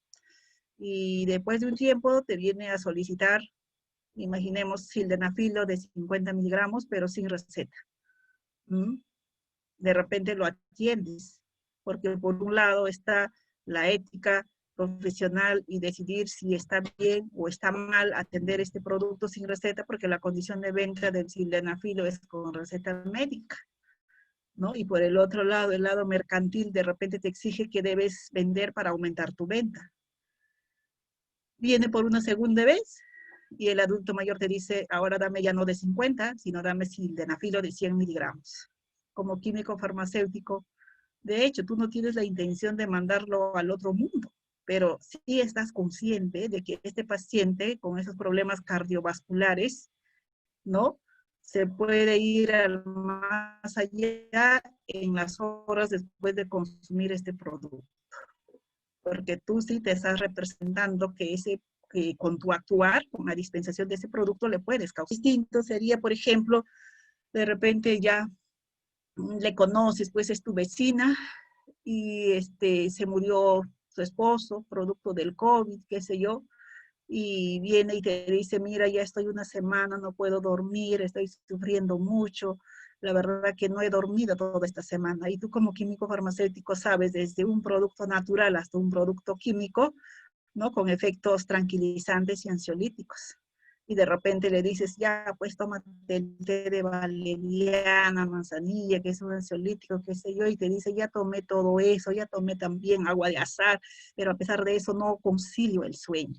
Y después de un tiempo te viene a solicitar, imaginemos, sildenafilo de 50 miligramos, pero sin receta. De repente lo atiendes, porque por un lado está la ética profesional y decidir si está bien o está mal atender este producto sin receta, porque la condición de venta del sildenafilo es con receta médica, ¿no? Y por el otro lado, el lado mercantil, de repente te exige que debes vender para aumentar tu venta. Viene por una segunda vez y el adulto mayor te dice, ahora dame ya no de 50, sino dame sildenafilo de 100 miligramos. Como químico farmacéutico, de hecho, tú no tienes la intención de mandarlo al otro mundo, pero sí estás consciente de que este paciente con esos problemas cardiovasculares, ¿no? Se puede ir al más allá en las horas después de consumir este producto. Porque tú sí te estás representando que con tu actuar, con la dispensación de ese producto, le puedes causar. Distinto sería, por ejemplo, de repente ya le conoces, pues es tu vecina, y se murió su esposo, producto del COVID, qué sé yo, y viene y te dice, mira, ya estoy una semana, no puedo dormir, estoy sufriendo mucho, la verdad que no he dormido toda esta semana. Y tú como químico farmacéutico sabes, desde un producto natural hasta un producto químico, ¿no? Con efectos tranquilizantes y ansiolíticos. Y de repente le dices, ya, pues tómate el té de valeriana, manzanilla, que es un ansiolítico, qué sé yo, y te dice, ya tomé todo eso, ya tomé también agua de azahar, pero a pesar de eso no concilio el sueño.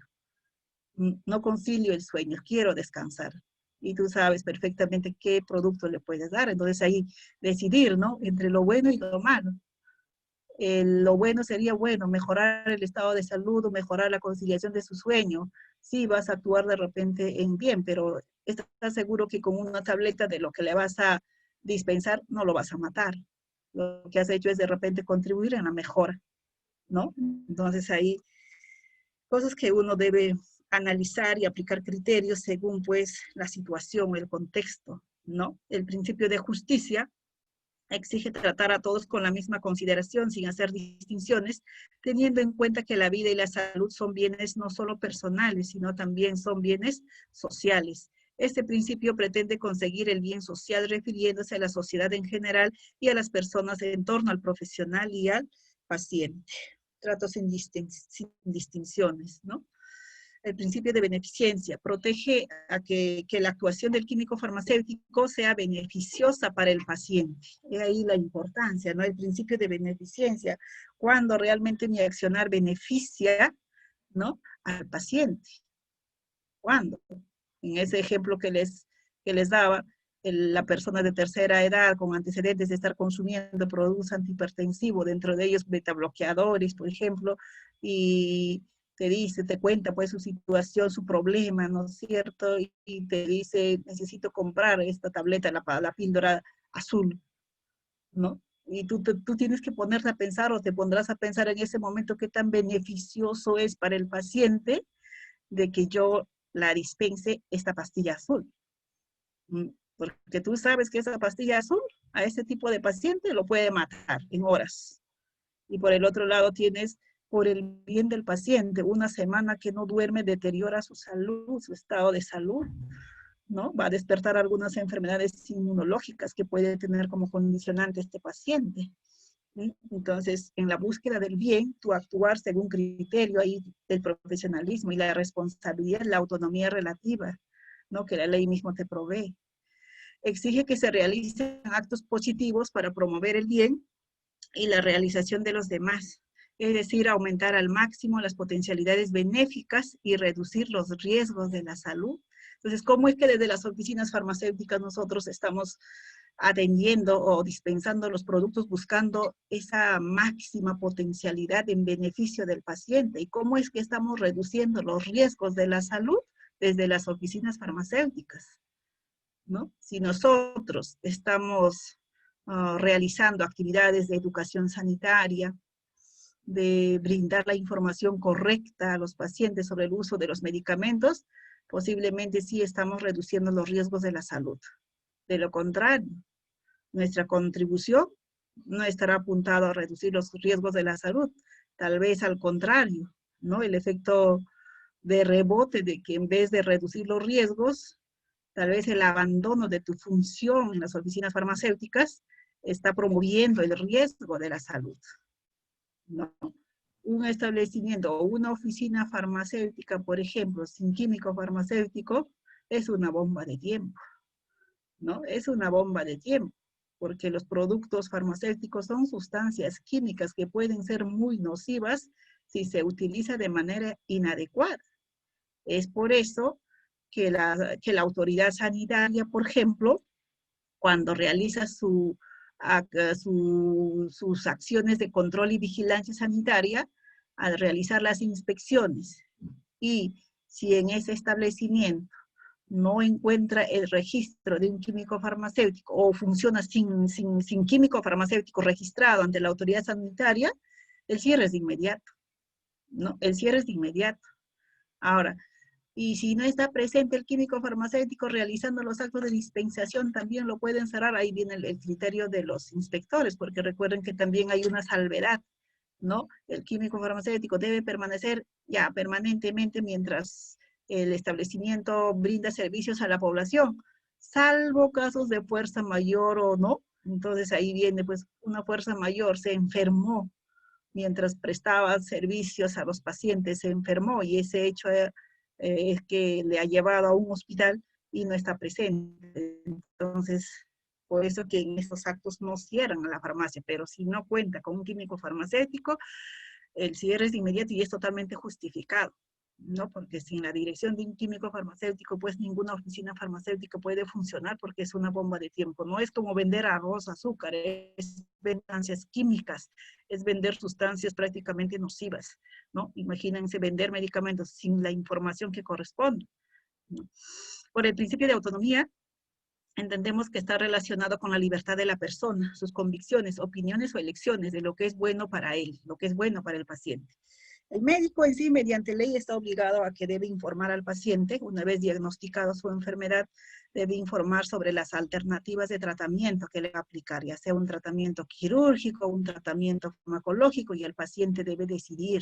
No concilio el sueño, quiero descansar. Y tú sabes perfectamente qué producto le puedes dar. Entonces ahí decidir, ¿no? Entre lo bueno y lo malo. Lo bueno sería, bueno, mejorar el estado de salud o mejorar la conciliación de su sueño. Sí, vas a actuar de repente en bien, pero estás seguro que con una tableta de lo que le vas a dispensar no lo vas a matar. Lo que has hecho es de repente contribuir en la mejora, ¿no? Entonces ahí, cosas que uno debe analizar y aplicar criterios según pues la situación, el contexto, ¿no? El principio de justicia exige tratar a todos con la misma consideración, sin hacer distinciones, teniendo en cuenta que la vida y la salud son bienes no solo personales, sino también son bienes sociales. Este principio pretende conseguir el bien social refiriéndose a la sociedad en general y a las personas en torno al profesional y al paciente. Trato sin distinciones, ¿no? El principio de beneficencia protege a que la actuación del químico farmacéutico sea beneficiosa para el paciente. Es ahí la importancia, ¿no? El principio de beneficencia, cuando realmente mi accionar beneficia, ¿no? Al paciente. ¿Cuándo? En ese ejemplo que les daba, la persona de tercera edad con antecedentes de estar consumiendo productos antihipertensivos, dentro de ellos betabloqueadores, por ejemplo, y te dice, te cuenta pues su situación, su problema, ¿no es cierto? Y te dice, necesito comprar esta tableta, la píldora azul, ¿no? Y tú tienes que ponerte a pensar o te pondrás a pensar en ese momento qué tan beneficioso es para el paciente de que yo la dispense esta pastilla azul. Porque tú sabes que esa pastilla azul a ese tipo de paciente lo puede matar en horas. Y por el otro lado tienes, por el bien del paciente, una semana que no duerme deteriora su salud, su estado de salud, ¿no? Va a despertar algunas enfermedades inmunológicas que puede tener como condicionante este paciente. Entonces, en la búsqueda del bien, tú actuar según criterio ahí del profesionalismo y la responsabilidad, la autonomía relativa, ¿no? Que la ley mismo te provee. Exige que se realicen actos positivos para promover el bien y la realización de los demás, es decir, aumentar al máximo las potencialidades benéficas y reducir los riesgos de la salud. Entonces, ¿cómo es que desde las oficinas farmacéuticas nosotros estamos atendiendo o dispensando los productos buscando esa máxima potencialidad en beneficio del paciente? ¿Y cómo es que estamos reduciendo los riesgos de la salud desde las oficinas farmacéuticas? ¿No? Si nosotros estamos realizando actividades de educación sanitaria, de brindar la información correcta a los pacientes sobre el uso de los medicamentos, posiblemente sí estamos reduciendo los riesgos de la salud. De lo contrario, nuestra contribución no estará apuntada a reducir los riesgos de la salud, tal vez al contrario, ¿no? El efecto de rebote de que en vez de reducir los riesgos, tal vez el abandono de tu función en las oficinas farmacéuticas está promoviendo el riesgo de la salud, ¿no? Un establecimiento o una oficina farmacéutica, por ejemplo, sin químico farmacéutico, es una bomba de tiempo, ¿no? Es una bomba de tiempo, porque los productos farmacéuticos son sustancias químicas que pueden ser muy nocivas si se utiliza de manera inadecuada. Es por eso que la autoridad sanitaria, por ejemplo, cuando realiza sus acciones de control y vigilancia sanitaria, al realizar las inspecciones, y si en ese establecimiento no encuentra el registro de un químico farmacéutico o funciona sin químico farmacéutico registrado ante la autoridad sanitaria, el cierre es de inmediato, ¿no? El cierre es de inmediato. Ahora, y si no está presente el químico farmacéutico realizando los actos de dispensación, también lo pueden cerrar. Ahí viene el criterio de los inspectores, porque recuerden que también hay una salvedad, ¿no? El químico farmacéutico debe permanecer ya permanentemente mientras el establecimiento brinda servicios a la población, salvo casos de fuerza mayor o no. Entonces ahí viene, pues, una fuerza mayor, se enfermó mientras prestaba servicios a los pacientes, se enfermó y ese hecho es que le ha llevado a un hospital y no está presente. Entonces, por eso que en estos actos no cierran a la farmacia, pero si no cuenta con un químico farmacéutico, el cierre es de inmediato y es totalmente justificado, ¿no? Porque sin la dirección de un químico farmacéutico, pues ninguna oficina farmacéutica puede funcionar porque es una bomba de tiempo. No es como vender arroz, azúcar, es vender sustancias químicas, es vender sustancias prácticamente nocivas, ¿no? Imagínense vender medicamentos sin la información que corresponde, ¿no? Por el principio de autonomía, entendemos que está relacionado con la libertad de la persona, sus convicciones, opiniones o elecciones de lo que es bueno para él, lo que es bueno para el paciente. El médico en sí, mediante ley, está obligado a que debe informar al paciente, una vez diagnosticado su enfermedad, debe informar sobre las alternativas de tratamiento que le va a aplicar, ya sea un tratamiento quirúrgico, un tratamiento farmacológico, y el paciente debe decidir,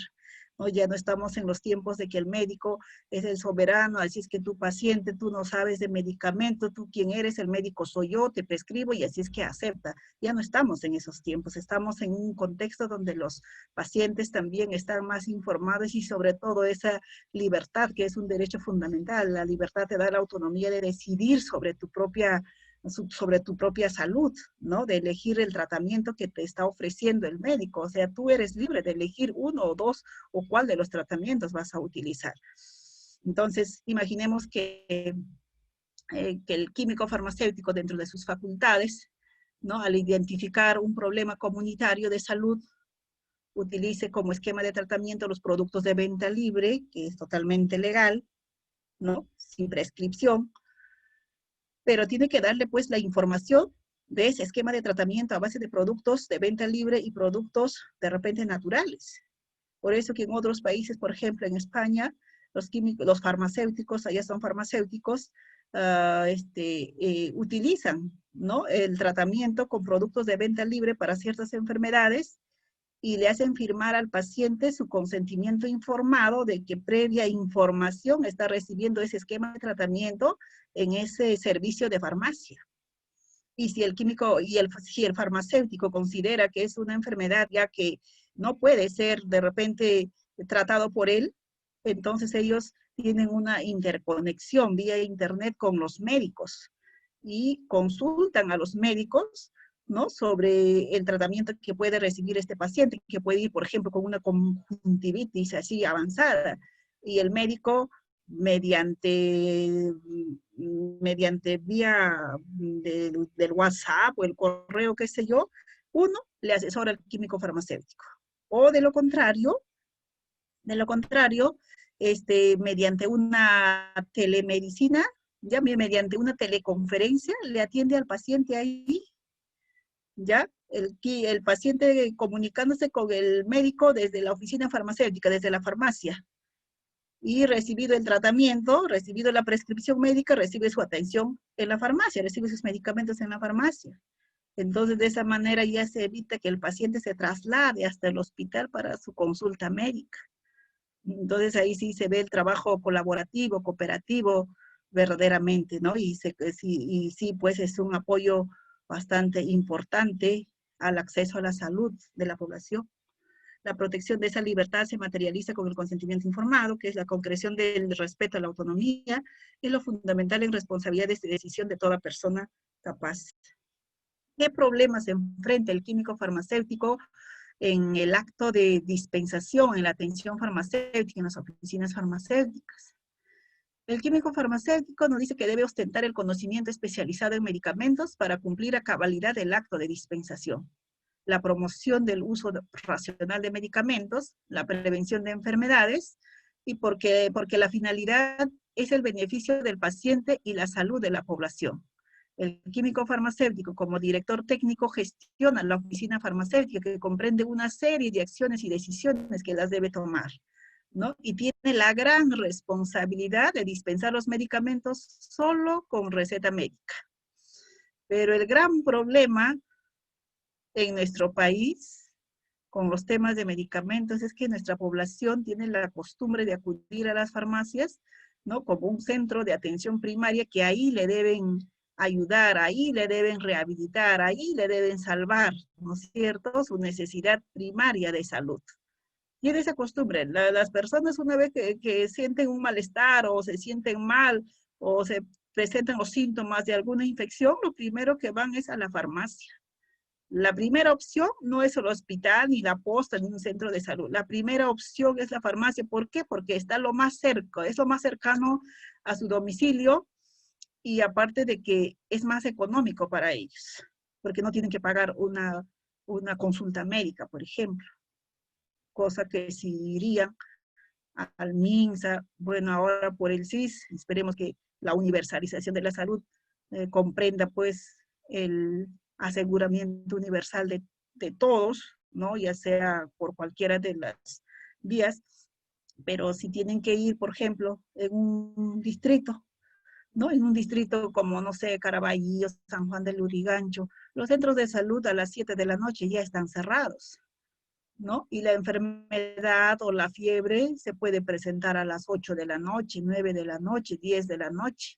¿no? Ya no estamos en los tiempos de que el médico es el soberano, así es que tu paciente, tú no sabes de medicamento, tú quién eres, el médico soy yo, te prescribo y así es que acepta. Ya no estamos en esos tiempos, estamos en un contexto donde los pacientes también están más informados y sobre todo esa libertad que es un derecho fundamental. La libertad te da la autonomía de decidir sobre tu propia salud, ¿no? De elegir el tratamiento que te está ofreciendo el médico. O sea, tú eres libre de elegir uno o dos o cuál de los tratamientos vas a utilizar. Entonces, imaginemos que el químico farmacéutico dentro de sus facultades, ¿no? Al identificar un problema comunitario de salud, utilice como esquema de tratamiento los productos de venta libre, que es totalmente legal, ¿no? Sin prescripción, pero tiene que darle pues la información de ese esquema de tratamiento a base de productos de venta libre y productos de repente naturales. Por eso que en otros países, por ejemplo en España, los farmacéuticos, allá son farmacéuticos, utilizan, ¿no? El tratamiento con productos de venta libre para ciertas enfermedades y le hacen firmar al paciente su consentimiento informado de que previa información está recibiendo ese esquema de tratamiento en ese servicio de farmacia. Y si el químico si el farmacéutico considera que es una enfermedad ya que no puede ser de repente tratado por él, entonces ellos tienen una interconexión vía internet con los médicos y consultan a los médicos, ¿no? Sobre el tratamiento que puede recibir este paciente, que puede ir, por ejemplo, con una conjuntivitis así avanzada, y el médico mediante vía del WhatsApp o el correo, qué sé yo, uno le asesora al químico farmacéutico. O de lo contrario, mediante una telemedicina, ya mediante una teleconferencia, le atiende al paciente ahí, ya, el paciente comunicándose con el médico desde la oficina farmacéutica, desde la farmacia, y recibido el tratamiento, recibido la prescripción médica, recibe su atención en la farmacia, recibe sus medicamentos en la farmacia. Entonces, de esa manera ya se evita que el paciente se traslade hasta el hospital para su consulta médica. Entonces, ahí sí se ve el trabajo colaborativo, cooperativo, verdaderamente, ¿no? Y sí, pues es un apoyo bastante importante al acceso a la salud de la población. La protección de esa libertad se materializa con el consentimiento informado, que es la concreción del respeto a la autonomía, y lo fundamental en responsabilidades de decisión de toda persona capaz. ¿Qué problemas enfrenta el químico farmacéutico en el acto de dispensación, en la atención farmacéutica, en las oficinas farmacéuticas? El químico farmacéutico nos dice que debe ostentar el conocimiento especializado en medicamentos para cumplir a cabalidad el acto de dispensación, la promoción del uso racional de medicamentos, la prevención de enfermedades, y porque la finalidad es el beneficio del paciente y la salud de la población. El químico farmacéutico, como director técnico, gestiona la oficina farmacéutica, que comprende una serie de acciones y decisiones que las debe tomar, ¿no? Y tiene la gran responsabilidad de dispensar los medicamentos solo con receta médica. Pero el gran problema en nuestro país con los temas de medicamentos es que nuestra población tiene la costumbre de acudir a las farmacias, ¿no? Como un centro de atención primaria, que ahí le deben ayudar, ahí le deben rehabilitar, ahí le deben salvar, ¿no es cierto?, su necesidad primaria de salud. Tiene esa costumbre. Las personas, una vez que sienten un malestar o se sienten mal o se presentan los síntomas de alguna infección, lo primero que van es a la farmacia. La primera opción no es el hospital, ni la posta, ni un centro de salud. La primera opción es la farmacia. ¿Por qué? Porque está lo más cerca, es lo más cercano a su domicilio, y aparte de que es más económico para ellos, porque no tienen que pagar una consulta médica, por ejemplo. Cosa que si irían al MINSA, bueno, ahora por el SIS, esperemos que la universalización de la salud comprenda pues el aseguramiento universal de todos, ¿no? Ya sea por cualquiera de las vías, pero si tienen que ir, por ejemplo, en un distrito, ¿no? En un distrito como, no sé, Caraballo, San Juan del Lurigancho, los centros de salud a las 7 de la noche ya están cerrados, ¿no? Y la enfermedad o la fiebre se puede presentar a las 8 de la noche, 9 de la noche, 10 de la noche.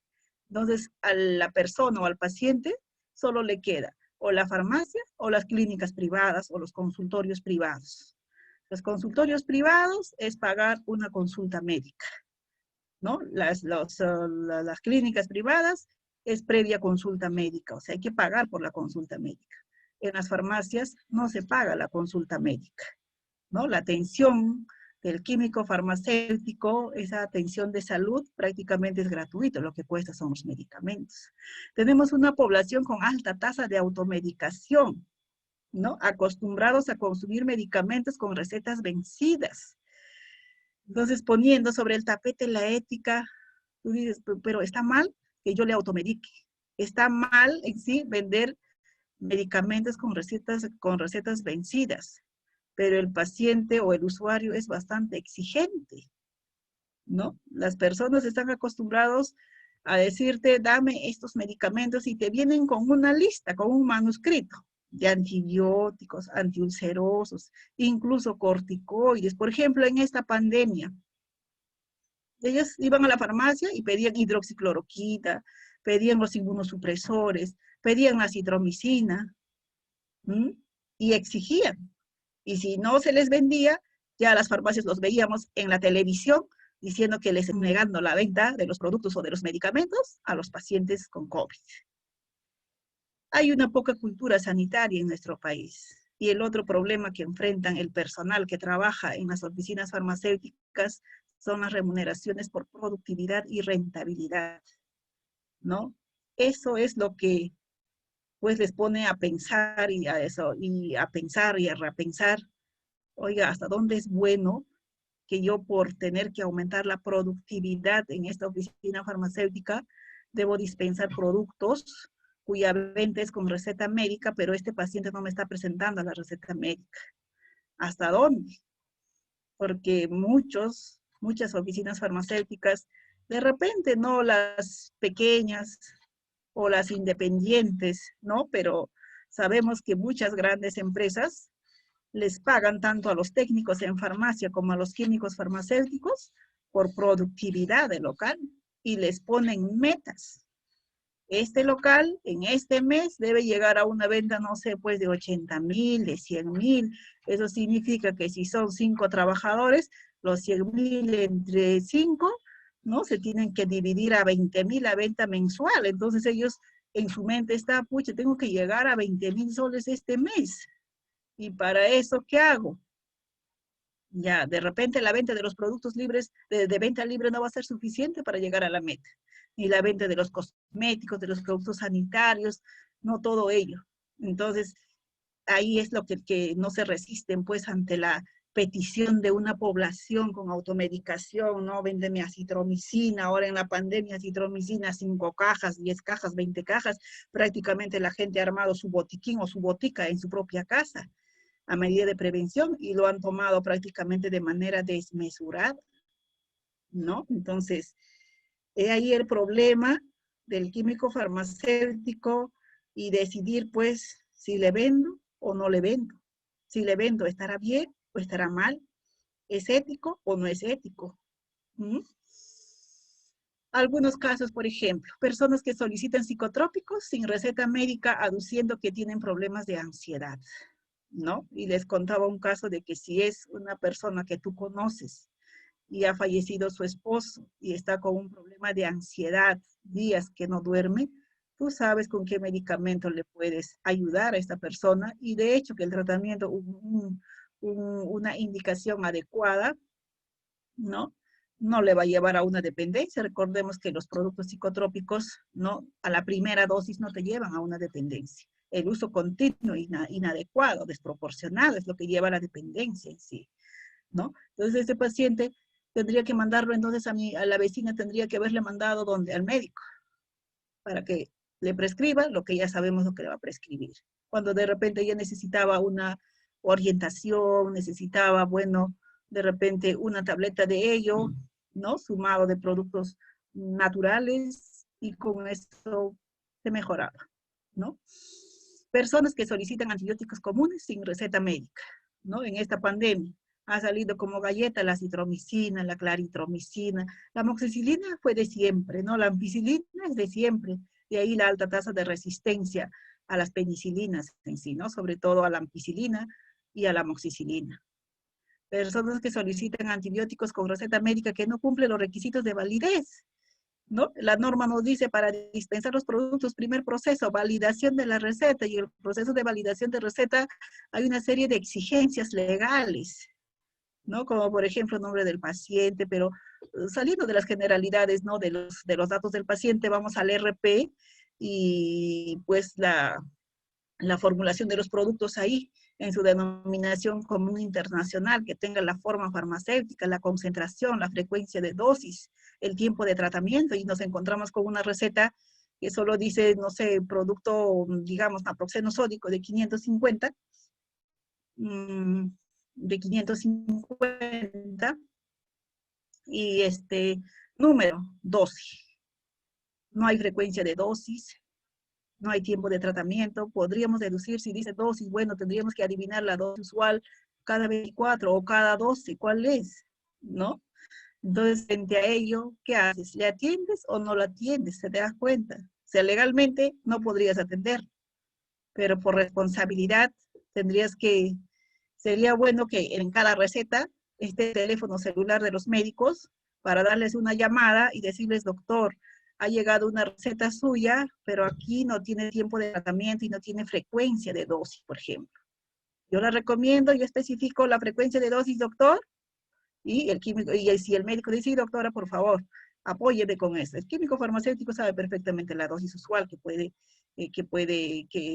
Entonces, a la persona o al paciente solo le queda o la farmacia o las clínicas privadas o los consultorios privados. Los consultorios privados es pagar una consulta médica, ¿no? Las clínicas privadas es previa consulta médica, o sea, hay que pagar por la consulta médica. En las farmacias no se paga la consulta médica, ¿no? La atención del químico farmacéutico, esa atención de salud prácticamente es gratuito, lo que cuesta son los medicamentos. Tenemos una población con alta tasa de automedicación, ¿no? Acostumbrados a consumir medicamentos con recetas vencidas. Entonces, poniendo sobre el tapete la ética, tú dices, pero está mal que yo le automedique. Está mal en sí vender medicamentos con recetas vencidas, pero el paciente o el usuario es bastante exigente, ¿no? Las personas están acostumbrados a decirte, dame estos medicamentos, y te vienen con una lista, con un manuscrito de antibióticos, antiulcerosos, incluso corticoides. Por ejemplo, en esta pandemia, ellos iban a la farmacia y pedían hidroxicloroquina, pedían los inmunosupresores, pedían la citromicina, y exigían. Y si no se les vendía, ya las farmacias los veíamos en la televisión diciendo que les están negando la venta de los productos o de los medicamentos a los pacientes con COVID. Hay una poca cultura sanitaria en nuestro país. Y el otro problema que enfrentan el personal que trabaja en las oficinas farmacéuticas son las remuneraciones por productividad y rentabilidad, ¿no? Eso es lo que pues les pone a pensar y a eso, y a pensar y a repensar, oiga, ¿hasta dónde es bueno que yo por tener que aumentar la productividad en esta oficina farmacéutica debo dispensar productos cuya venta es con receta médica, pero este paciente no me está presentando la receta médica? ¿Hasta dónde? Porque muchas oficinas farmacéuticas, de repente, no las pequeñas o las independientes, ¿no? Pero sabemos que muchas grandes empresas les pagan tanto a los técnicos en farmacia como a los químicos farmacéuticos por productividad del local y les ponen metas. Este local en este mes debe llegar a una venta, no sé, pues de 80,000, de 100,000. Eso significa que si son 5 trabajadores, los 100,000 entre 5, ¿no? Se tienen que dividir a 20,000 la venta mensual. Entonces ellos en su mente está, pucha, tengo que llegar a 20,000 soles este mes. Y para eso, ¿qué hago? Ya, de repente la venta de los productos libres, de venta libre no va a ser suficiente para llegar a la meta. Ni la venta de los cosméticos, de los productos sanitarios, no todo ello. Entonces, ahí es lo que no se resisten, pues, ante la petición de una población con automedicación, ¿no? Véndeme acitromicina, ahora en la pandemia acitromicina, 5 cajas, 10 cajas, 20 cajas, prácticamente la gente ha armado su botiquín o su botica en su propia casa a medida de prevención y lo han tomado prácticamente de manera desmesurada, ¿no? Entonces, he ahí el problema del químico farmacéutico y decidir, pues, si le vendo o no le vendo. Si le vendo, ¿estará bien o estará mal? ¿Es ético o no es ético? ¿Mm? Algunos casos, por ejemplo, personas que solicitan psicotrópicos sin receta médica aduciendo que tienen problemas de ansiedad, ¿no? Y les contaba un caso de que si es una persona que tú conoces y ha fallecido su esposo y está con un problema de ansiedad, días que no duerme, tú sabes con qué medicamento le puedes ayudar a esta persona y de hecho que el tratamiento, una indicación adecuada, ¿no? No le va a llevar a una dependencia. Recordemos que los productos psicotrópicos, ¿no? A la primera dosis no te llevan a una dependencia. El uso continuo, inadecuado, desproporcionado, es lo que lleva a la dependencia en sí, ¿no? Entonces, este paciente tendría que mandarlo, entonces a la vecina tendría que haberle mandado ¿dónde? Al médico, para que le prescriba lo que ya sabemos lo que le va a prescribir. Cuando de repente ella necesitaba una orientación, necesitaba, bueno, de repente una tableta de ello, ¿no? Sumado de productos naturales y con eso se mejoraba, ¿no? Personas que solicitan antibióticos comunes sin receta médica, ¿no? En esta pandemia ha salido como galleta la citromicina, la claritromicina, la amoxicilina fue de siempre, ¿no? La ampicilina es de siempre, de ahí la alta tasa de resistencia a las penicilinas en sí, ¿no? Sobre todo a la ampicilina y a la amoxicilina. Personas que solicitan antibióticos con receta médica que no cumplen los requisitos de validez, ¿no? La norma nos dice para dispensar los productos, primer proceso, validación de la receta, y el proceso de validación de receta hay una serie de exigencias legales, ¿no? Como por ejemplo nombre del paciente, pero saliendo de las generalidades, ¿no? De los datos del paciente, vamos al RP y pues la formulación de los productos ahí en su denominación común internacional, que tenga la forma farmacéutica, la concentración, la frecuencia de dosis, el tiempo de tratamiento, y nos encontramos con una receta que solo dice, no sé, producto, digamos, naproxeno sódico de 550, de 550, y número, dosis. No hay frecuencia de dosis, no hay tiempo de tratamiento. Podríamos deducir si dice dosis, bueno, tendríamos que adivinar la dosis usual cada 24 o cada 12, ¿cuál es? ¿No? Entonces, frente a ello, ¿qué haces? ¿Le atiendes o no la atiendes? ¿Se te das cuenta? sea, legalmente no podrías atender, pero por responsabilidad sería bueno que en cada receta esté el teléfono celular de los médicos para darles una llamada y decirles, doctor, ha llegado una receta suya, pero aquí no tiene tiempo de tratamiento y no tiene frecuencia de dosis, por ejemplo. Yo la recomiendo, yo especifico la frecuencia de dosis, doctor, y el químico, y si el médico dice, sí, doctora, por favor, apóyeme con eso. El químico farmacéutico sabe perfectamente la dosis usual que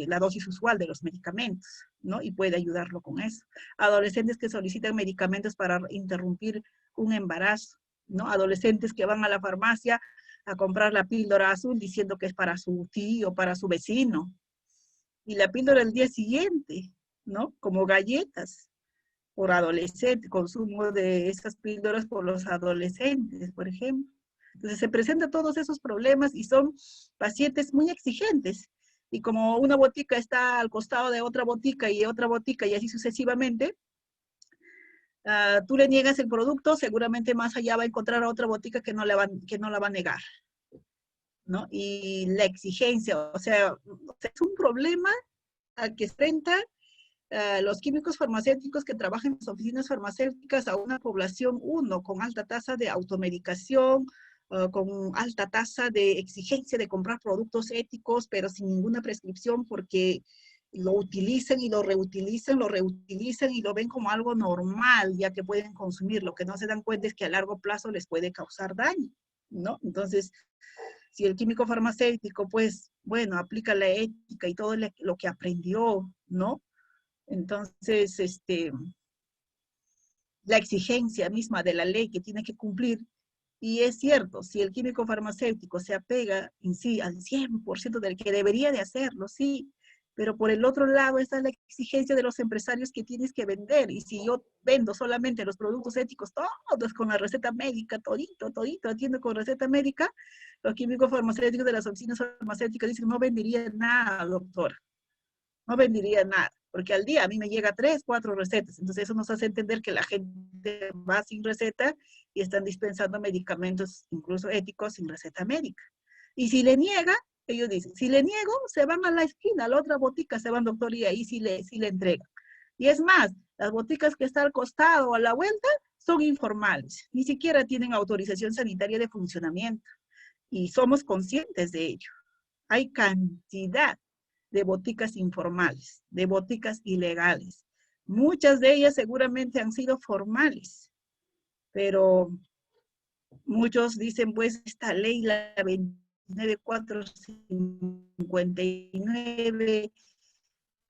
la dosis usual de los medicamentos, ¿no? Y puede ayudarlo con eso. Adolescentes que solicitan medicamentos para interrumpir un embarazo, ¿no? Adolescentes que van a la farmacia a comprar la píldora azul diciendo que es para su tío, para su vecino. Y la píldora el día siguiente, ¿no? Como galletas por adolescentes, consumo de esas píldoras por los adolescentes, por ejemplo. Entonces se presentan todos esos problemas y son pacientes muy exigentes. Y como una botica está al costado de otra botica y así sucesivamente, tú le niegas el producto, seguramente más allá va a encontrar a otra botica que no la va a negar, ¿no? Y la exigencia, o sea, es un problema al que enfrenta los químicos farmacéuticos que trabajan en las oficinas farmacéuticas a una población, con alta tasa de automedicación, con alta tasa de exigencia de comprar productos éticos, pero sin ninguna prescripción porque lo utilizan y lo reutilizan y lo ven como algo normal, ya que pueden consumir. Lo que no se dan cuenta es que a largo plazo les puede causar daño, ¿no? Entonces, si el químico farmacéutico, pues, bueno, aplica la ética y todo lo que aprendió, ¿no? Entonces, la exigencia misma de la ley que tiene que cumplir, y es cierto, si el químico farmacéutico se apega en sí al 100% del que debería de hacerlo, sí, pero por el otro lado está la exigencia de los empresarios que tienes que vender, y si yo vendo solamente los productos éticos, todos con la receta médica, todito, atiendo con receta médica, los químicos farmacéuticos de las oficinas farmacéuticas dicen, no vendería nada, doctora. No vendería nada, porque al día a mí me llega 3, 4 recetas. Entonces eso nos hace entender que la gente va sin receta y están dispensando medicamentos, incluso éticos, sin receta médica. Y si le niega, ellos dicen, si le niego, se van a la esquina, a la otra botica, se van, doctor, y ahí sí le entregan. Y es más, las boticas que están al costado o a la vuelta son informales, ni siquiera tienen autorización sanitaria de funcionamiento. Y somos conscientes de ello. Hay cantidad de boticas informales, de boticas ilegales. Muchas de ellas seguramente han sido formales, pero muchos dicen, pues, esta ley, la 29459,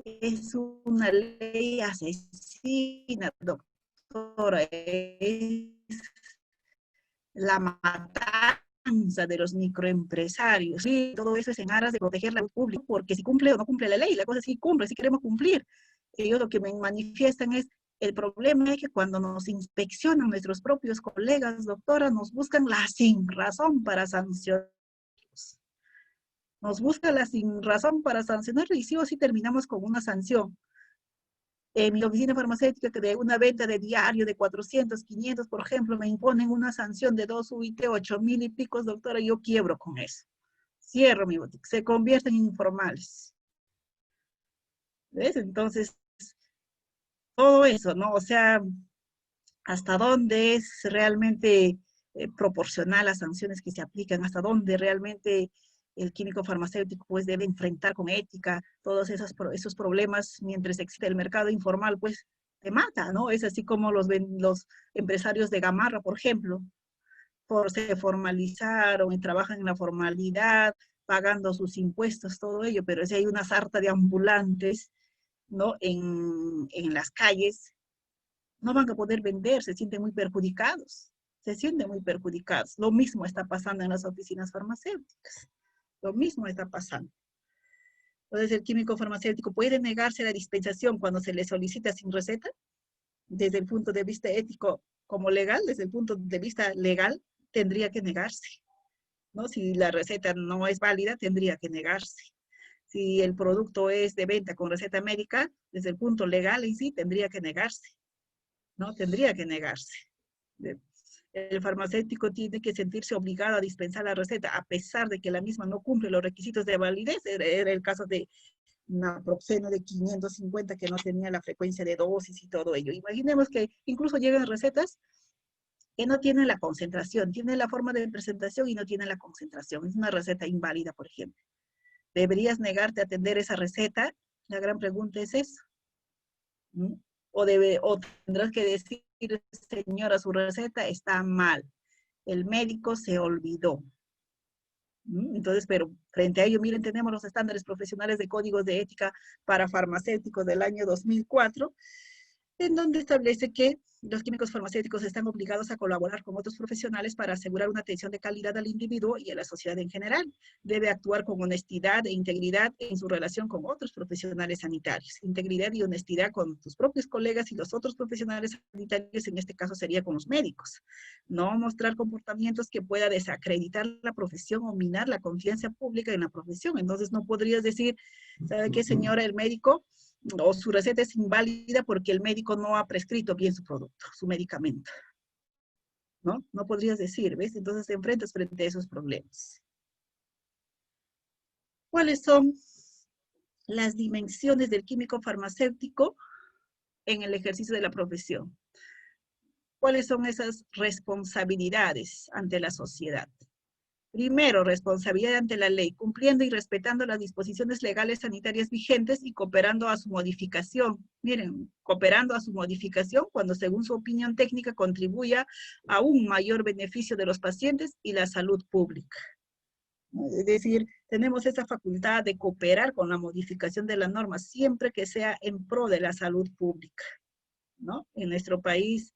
es una ley asesina, doctora, es la matanza de los microempresarios. Sí, todo eso es en aras de proteger la salud pública, porque si cumple o no cumple la ley, la cosa es si cumple, si queremos cumplir. Ellos lo que me manifiestan es, el problema es que cuando nos inspeccionan nuestros propios colegas, doctora, nos buscan la sin razón para sancionar. Nos buscan la sin razón para sancionar y sí o sí terminamos con una sanción. En mi oficina farmacéutica, que de una venta de diario de 400, 500, por ejemplo, me imponen una sanción de 2 UIT, 8,000 y pico, doctora, yo quiebro con eso. Cierro mi botica, se convierten en informales. ¿Ves? Entonces, todo eso, ¿no? O sea, hasta dónde es realmente proporcional las sanciones que se aplican, hasta dónde realmente el químico farmacéutico pues debe enfrentar con ética todos esos problemas mientras existe el mercado informal, pues te mata, ¿no? Es así como los empresarios de Gamarra, por ejemplo, se formalizaron y trabajan en la formalidad, pagando sus impuestos, todo ello, pero si hay una sarta de ambulantes, ¿no? En las calles, no van a poder vender, se sienten muy perjudicados, se sienten muy perjudicados. Lo mismo está pasando en las oficinas farmacéuticas, lo mismo está pasando. Entonces, el químico farmacéutico puede negarse la dispensación cuando se le solicita sin receta, desde el punto de vista ético como legal, desde el punto de vista legal, tendría que negarse, ¿no? Si la receta no es válida, tendría que negarse. Si el producto es de venta con receta médica, desde el punto legal en sí, tendría que negarse, ¿no? Tendría que negarse. El farmacéutico tiene que sentirse obligado a dispensar la receta, a pesar de que la misma no cumple los requisitos de validez. Era el caso de naproxeno de 550 que no tenía la frecuencia de dosis y todo ello. Imaginemos que incluso llegan recetas que no tienen la concentración, tienen la forma de presentación y no tienen la concentración. Es una receta inválida, por ejemplo. ¿Deberías negarte a atender esa receta? La gran pregunta es eso. ¿Mm? O tendrás que decir, señora, su receta está mal. El médico se olvidó. Entonces, pero frente a ello, miren, tenemos los estándares profesionales de códigos de ética para farmacéuticos del año 2004, en donde establece que los químicos farmacéuticos están obligados a colaborar con otros profesionales para asegurar una atención de calidad al individuo y a la sociedad en general. Debe actuar con honestidad e integridad en su relación con otros profesionales sanitarios. Integridad y honestidad con tus propios colegas y los otros profesionales sanitarios, en este caso sería con los médicos. No mostrar comportamientos que pueda desacreditar la profesión o minar la confianza pública en la profesión. Entonces no podrías decir, ¿sabe qué, señora, el médico o su receta es inválida porque el médico no ha prescrito bien su producto, su medicamento? ¿No? No podrías decir, ¿ves? Entonces te enfrentas frente a esos problemas. ¿Cuáles son las dimensiones del químico farmacéutico en el ejercicio de la profesión? ¿Cuáles son esas responsabilidades ante la sociedad? Primero, responsabilidad ante la ley, cumpliendo y respetando las disposiciones legales sanitarias vigentes y cooperando a su modificación. Miren, cooperando a su modificación cuando según su opinión técnica contribuya a un mayor beneficio de los pacientes y la salud pública. Es decir, tenemos esa facultad de cooperar con la modificación de la norma siempre que sea en pro de la salud pública, ¿no? En nuestro país,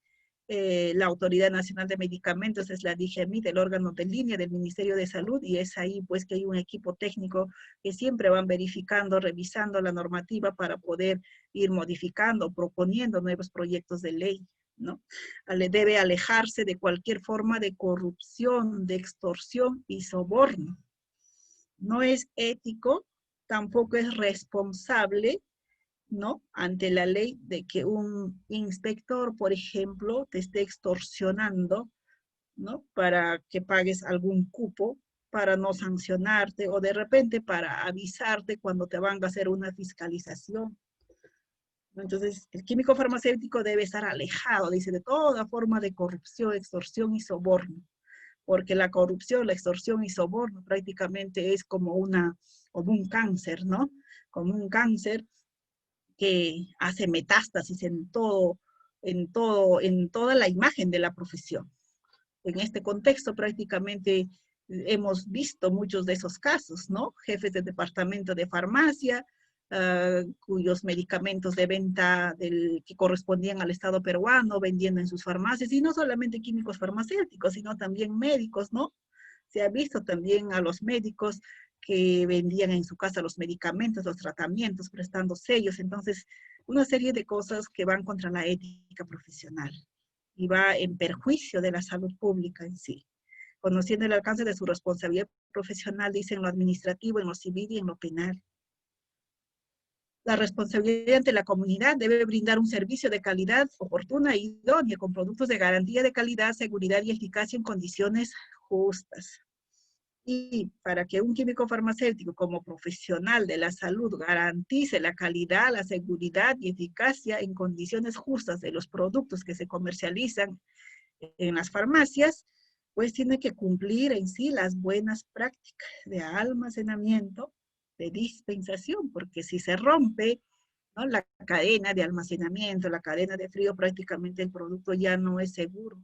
la Autoridad Nacional de Medicamentos es la DGMIT, el órgano de línea del Ministerio de Salud, y es ahí pues que hay un equipo técnico que siempre van verificando, revisando la normativa para poder ir modificando, proponiendo nuevos proyectos de ley, ¿no? Debe alejarse de cualquier forma de corrupción, de extorsión y soborno. No es ético, tampoco es responsable, ¿no? Ante la ley, de que un inspector, por ejemplo, te esté extorsionando, ¿no? Para que pagues algún cupo, para no sancionarte o de repente para avisarte cuando te van a hacer una fiscalización. Entonces, el químico farmacéutico debe estar alejado, dice, de toda forma de corrupción, extorsión y soborno, porque la corrupción, la extorsión y soborno prácticamente es como un cáncer, ¿no? Como un cáncer que hace metástasis en toda la imagen de la profesión. En este contexto prácticamente hemos visto muchos de esos casos, ¿no? Jefes de departamento de farmacia, cuyos medicamentos de venta que correspondían al Estado peruano, vendiendo en sus farmacias, y no solamente químicos farmacéuticos, sino también médicos, ¿no? Se ha visto también a los médicos que vendían en su casa los medicamentos, los tratamientos, prestando sellos. Entonces, una serie de cosas que van contra la ética profesional y va en perjuicio de la salud pública en sí. Conociendo el alcance de su responsabilidad profesional, dice, en lo administrativo, en lo civil y en lo penal. La responsabilidad ante la comunidad debe brindar un servicio de calidad oportuna e idónea, con productos de garantía de calidad, seguridad y eficacia en condiciones justas. Y para que un químico farmacéutico como profesional de la salud garantice la calidad, la seguridad y eficacia en condiciones justas de los productos que se comercializan en las farmacias, pues tiene que cumplir en sí las buenas prácticas de almacenamiento, de dispensación, porque si se rompe, ¿no?, la cadena de almacenamiento, la cadena de frío, prácticamente el producto ya no es seguro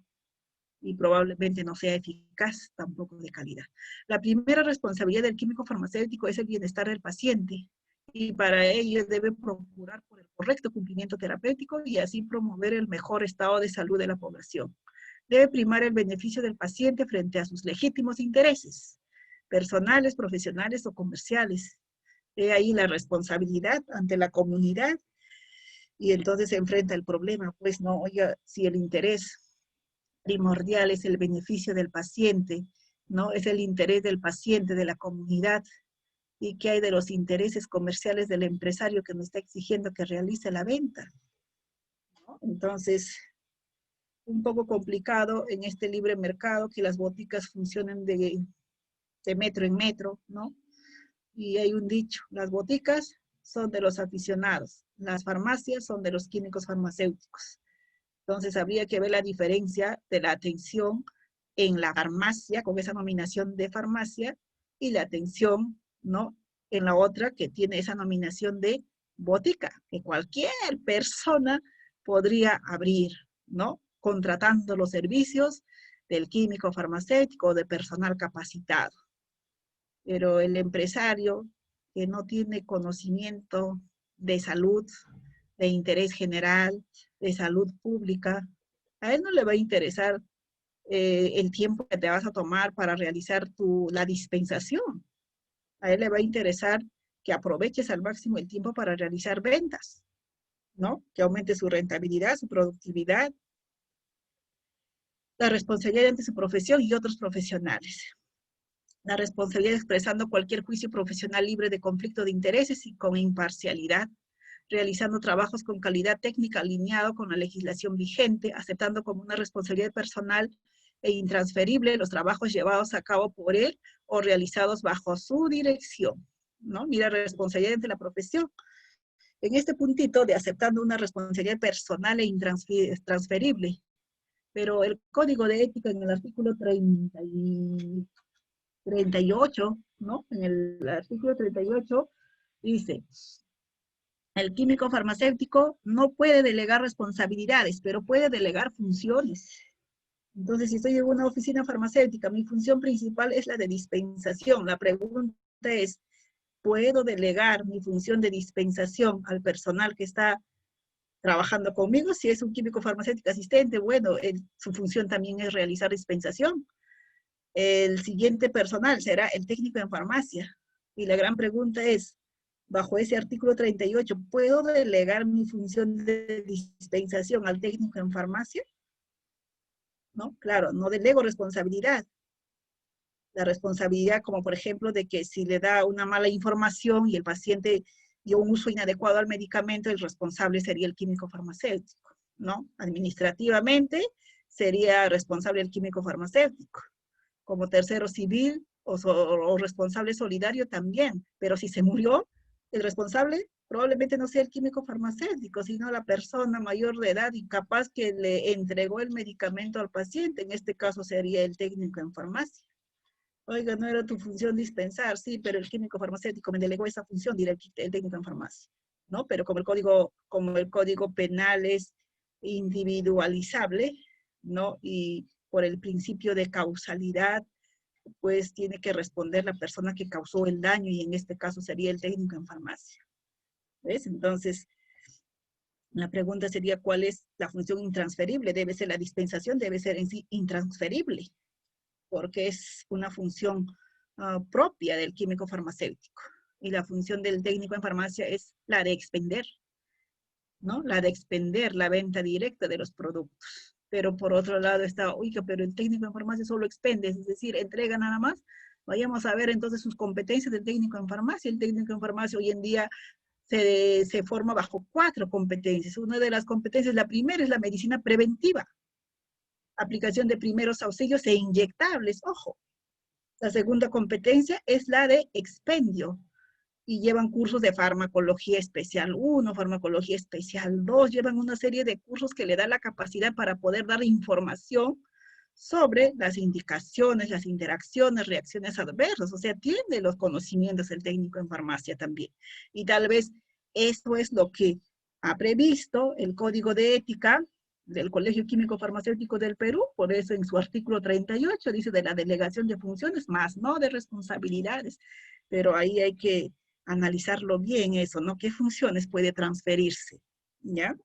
y probablemente no sea eficaz, tampoco de calidad. La primera responsabilidad del químico farmacéutico es el bienestar del paciente, y para ello debe procurar por el correcto cumplimiento terapéutico y así promover el mejor estado de salud de la población. Debe primar el beneficio del paciente frente a sus legítimos intereses, personales, profesionales o comerciales. He ahí la responsabilidad ante la comunidad, y entonces se enfrenta el problema, pues no, oiga, si el interés primordial es el beneficio del paciente, ¿no? Es el interés del paciente, de la comunidad, y qué hay de los intereses comerciales del empresario que me está exigiendo que realice la venta, ¿no? Entonces, un poco complicado en este libre mercado que las boticas funcionen de metro en metro, ¿no? Y hay un dicho, las boticas son de los aficionados, las farmacias son de los químicos farmacéuticos. Entonces habría que ver la diferencia de la atención en la farmacia, con esa nominación de farmacia, y la atención, ¿no?, en la otra que tiene esa nominación de botica, que cualquier persona podría abrir, ¿no?, contratando los servicios del químico farmacéutico o de personal capacitado. Pero el empresario que no tiene conocimiento de salud, de interés general, de salud pública, a él no le va a interesar el tiempo que te vas a tomar para realizar la dispensación. A él le va a interesar que aproveches al máximo el tiempo para realizar ventas, ¿no? Que aumente su rentabilidad, su productividad, la responsabilidad ante su profesión y otros profesionales. La responsabilidad expresando cualquier juicio profesional libre de conflicto de intereses y con imparcialidad, realizando trabajos con calidad técnica alineado con la legislación vigente, aceptando como una responsabilidad personal e intransferible los trabajos llevados a cabo por él o realizados bajo su dirección, ¿no? Mira, responsabilidad ante la profesión. En este puntito de aceptando una responsabilidad personal e intransferible, pero el Código de Ética en el artículo 38, ¿no? En el artículo 38 dice, el químico farmacéutico no puede delegar responsabilidades, pero puede delegar funciones. Entonces, si estoy en una oficina farmacéutica, mi función principal es la de dispensación. La pregunta es, ¿puedo delegar mi función de dispensación al personal que está trabajando conmigo? Si es un químico farmacéutico asistente, bueno, su función también es realizar dispensación. El siguiente personal será el técnico en farmacia. Y la gran pregunta es, bajo ese artículo 38, ¿puedo delegar mi función de dispensación al técnico en farmacia? ¿No? Claro, no delego responsabilidad. La responsabilidad, como por ejemplo, de que si le da una mala información y el paciente dio un uso inadecuado al medicamento, el responsable sería el químico farmacéutico, ¿no? Administrativamente sería responsable el químico farmacéutico. Como tercero civil o responsable solidario también, pero si se murió, el responsable probablemente no sea el químico farmacéutico, sino la persona mayor de edad incapaz que le entregó el medicamento al paciente. En este caso sería el técnico en farmacia. Oiga, no era tu función dispensar, sí, pero el químico farmacéutico me delegó esa función, dirá el técnico en farmacia, ¿no? Pero como el código penal es individualizable, ¿no? Y por el principio de causalidad, pues tiene que responder la persona que causó el daño, y en este caso sería el técnico en farmacia. ¿Ves? Entonces, la pregunta sería, ¿cuál es la función intransferible? Debe ser la dispensación, debe ser en sí intransferible, porque es una función propia del químico farmacéutico. Y la función del técnico en farmacia es la de expender, ¿no? La de expender la venta directa de los productos. Pero por otro lado está, oiga, pero el técnico en farmacia solo expende, es decir, entrega nada más. Vayamos a ver entonces sus competencias del técnico en farmacia. El técnico en farmacia hoy en día se forma bajo 4 competencias. Una de las competencias, la primera es la medicina preventiva, aplicación de primeros auxilios e inyectables, ojo. La segunda competencia es la de expendio, y llevan cursos de farmacología especial 1, farmacología especial 2, llevan una serie de cursos que le dan la capacidad para poder dar información sobre las indicaciones, las interacciones, reacciones adversas, o sea, tiene los conocimientos el técnico en farmacia también. Y tal vez esto es lo que ha previsto el Código de Ética del Colegio Químico Farmacéutico del Perú, por eso en su artículo 38 dice de la delegación de funciones, más no de responsabilidades, pero ahí hay que analizarlo bien eso, ¿no? ¿Qué funciones puede transferirse? ¿Ya?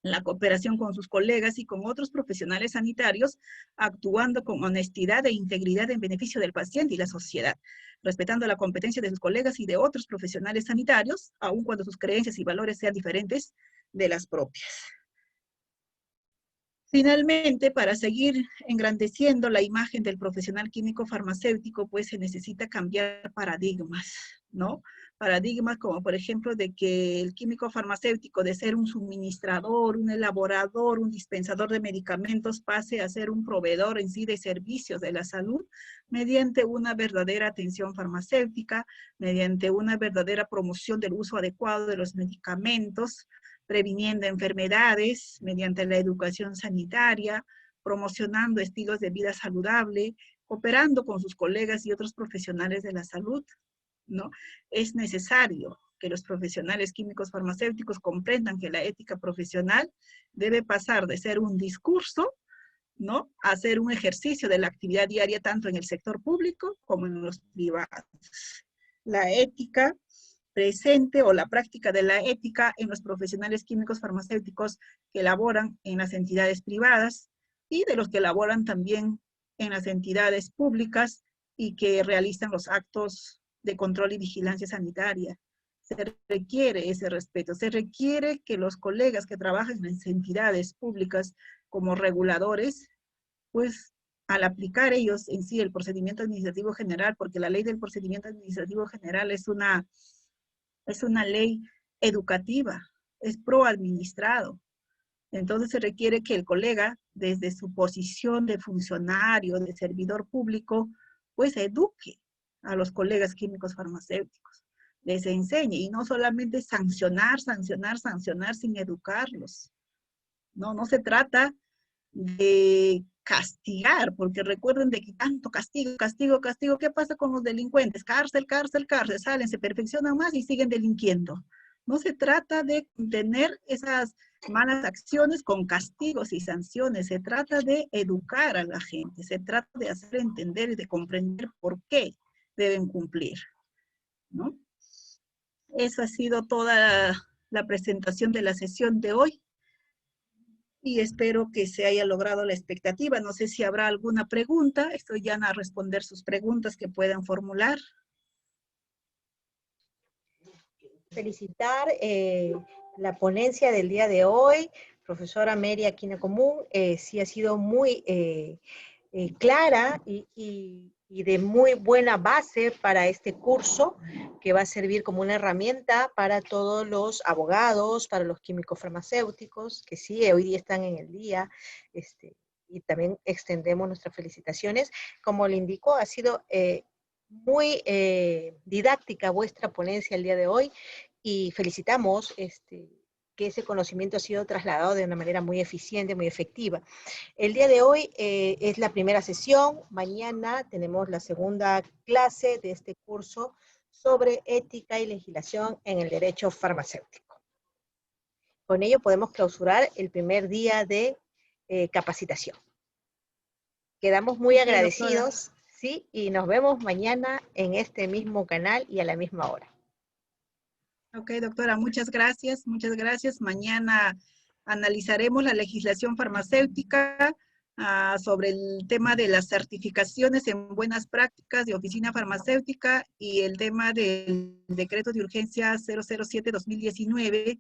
La cooperación con sus colegas y con otros profesionales sanitarios, actuando con honestidad e integridad en beneficio del paciente y la sociedad, respetando la competencia de sus colegas y de otros profesionales sanitarios, aun cuando sus creencias y valores sean diferentes de las propias. Finalmente, para seguir engrandeciendo la imagen del profesional químico farmacéutico, pues se necesita cambiar paradigmas, ¿no? paradigmas como por ejemplo de que el químico farmacéutico de ser un suministrador, un elaborador, un dispensador de medicamentos pase a ser un proveedor en sí de servicios de la salud mediante una verdadera atención farmacéutica, mediante una verdadera promoción del uso adecuado de los medicamentos, previniendo enfermedades mediante la educación sanitaria, promocionando estilos de vida saludable, cooperando con sus colegas y otros profesionales de la salud, ¿no? Es necesario que los profesionales químicos farmacéuticos comprendan que la ética profesional debe pasar de ser un discurso, ¿no?, a ser un ejercicio de la actividad diaria tanto en el sector público como en los privados. La ética presente o la práctica de la ética en los profesionales químicos farmacéuticos que laboran en las entidades privadas y de los que laboran también en las entidades públicas y que realizan los actos de control y vigilancia sanitaria. Se requiere ese respeto, se requiere que los colegas que trabajan en las entidades públicas como reguladores, pues al aplicar ellos en sí el procedimiento administrativo general, porque la ley del procedimiento administrativo general es una ley educativa, es pro-administrado. Entonces se requiere que el colega, desde su posición de funcionario, de servidor público, pues eduque a los colegas químicos farmacéuticos, les enseñe, y no solamente sancionar sin educarlos. No se trata de castigar, porque recuerden de que tanto castigo, ¿qué pasa con los delincuentes? Cárcel, salen, se perfeccionan más y siguen delinquiendo. No se trata de tener esas malas acciones con castigos y sanciones, se trata de educar a la gente, se trata de hacer entender y de comprender por qué deben cumplir, ¿no? Esa ha sido toda la presentación de la sesión de hoy y espero que se haya logrado la expectativa. No sé si habrá alguna pregunta, estoy ya a responder sus preguntas que puedan formular. Felicitar la ponencia del día de hoy, profesora Mary Aquino Común, sí ha sido muy clara y de muy buena base para este curso, que va a servir como una herramienta para todos los abogados, para los químicos farmacéuticos, que sí, hoy día están en el día, y también extendemos nuestras felicitaciones. Como le indicó, ha sido muy didáctica vuestra ponencia el día de hoy, y felicitamos que ese conocimiento ha sido trasladado de una manera muy eficiente, muy efectiva. El día de hoy es la primera sesión, mañana tenemos la segunda clase de este curso sobre ética y legislación en el derecho farmacéutico. Con ello podemos clausurar el primer día de capacitación. Quedamos muy agradecidos, doctora. ¿Sí? Y nos vemos mañana en este mismo canal y a la misma hora. Ok, doctora, muchas gracias, muchas gracias. Mañana analizaremos la legislación farmacéutica sobre el tema de las certificaciones en buenas prácticas de oficina farmacéutica y el tema del decreto de urgencia 007-2019,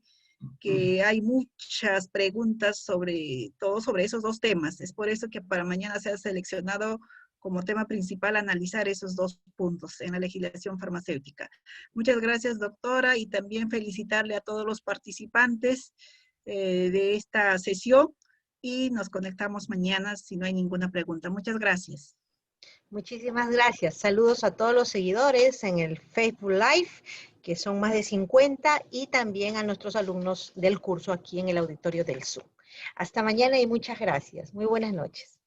que hay muchas preguntas sobre esos dos temas. Es por eso que para mañana se ha seleccionado como tema principal analizar esos dos puntos en la legislación farmacéutica. Muchas gracias, doctora, y también felicitarle a todos los participantes de esta sesión y nos conectamos mañana si no hay ninguna pregunta. Muchas gracias. Muchísimas gracias. Saludos a todos los seguidores en el Facebook Live, que son más de 50, y también a nuestros alumnos del curso aquí en el auditorio del Zoom. Hasta mañana y muchas gracias. Muy buenas noches.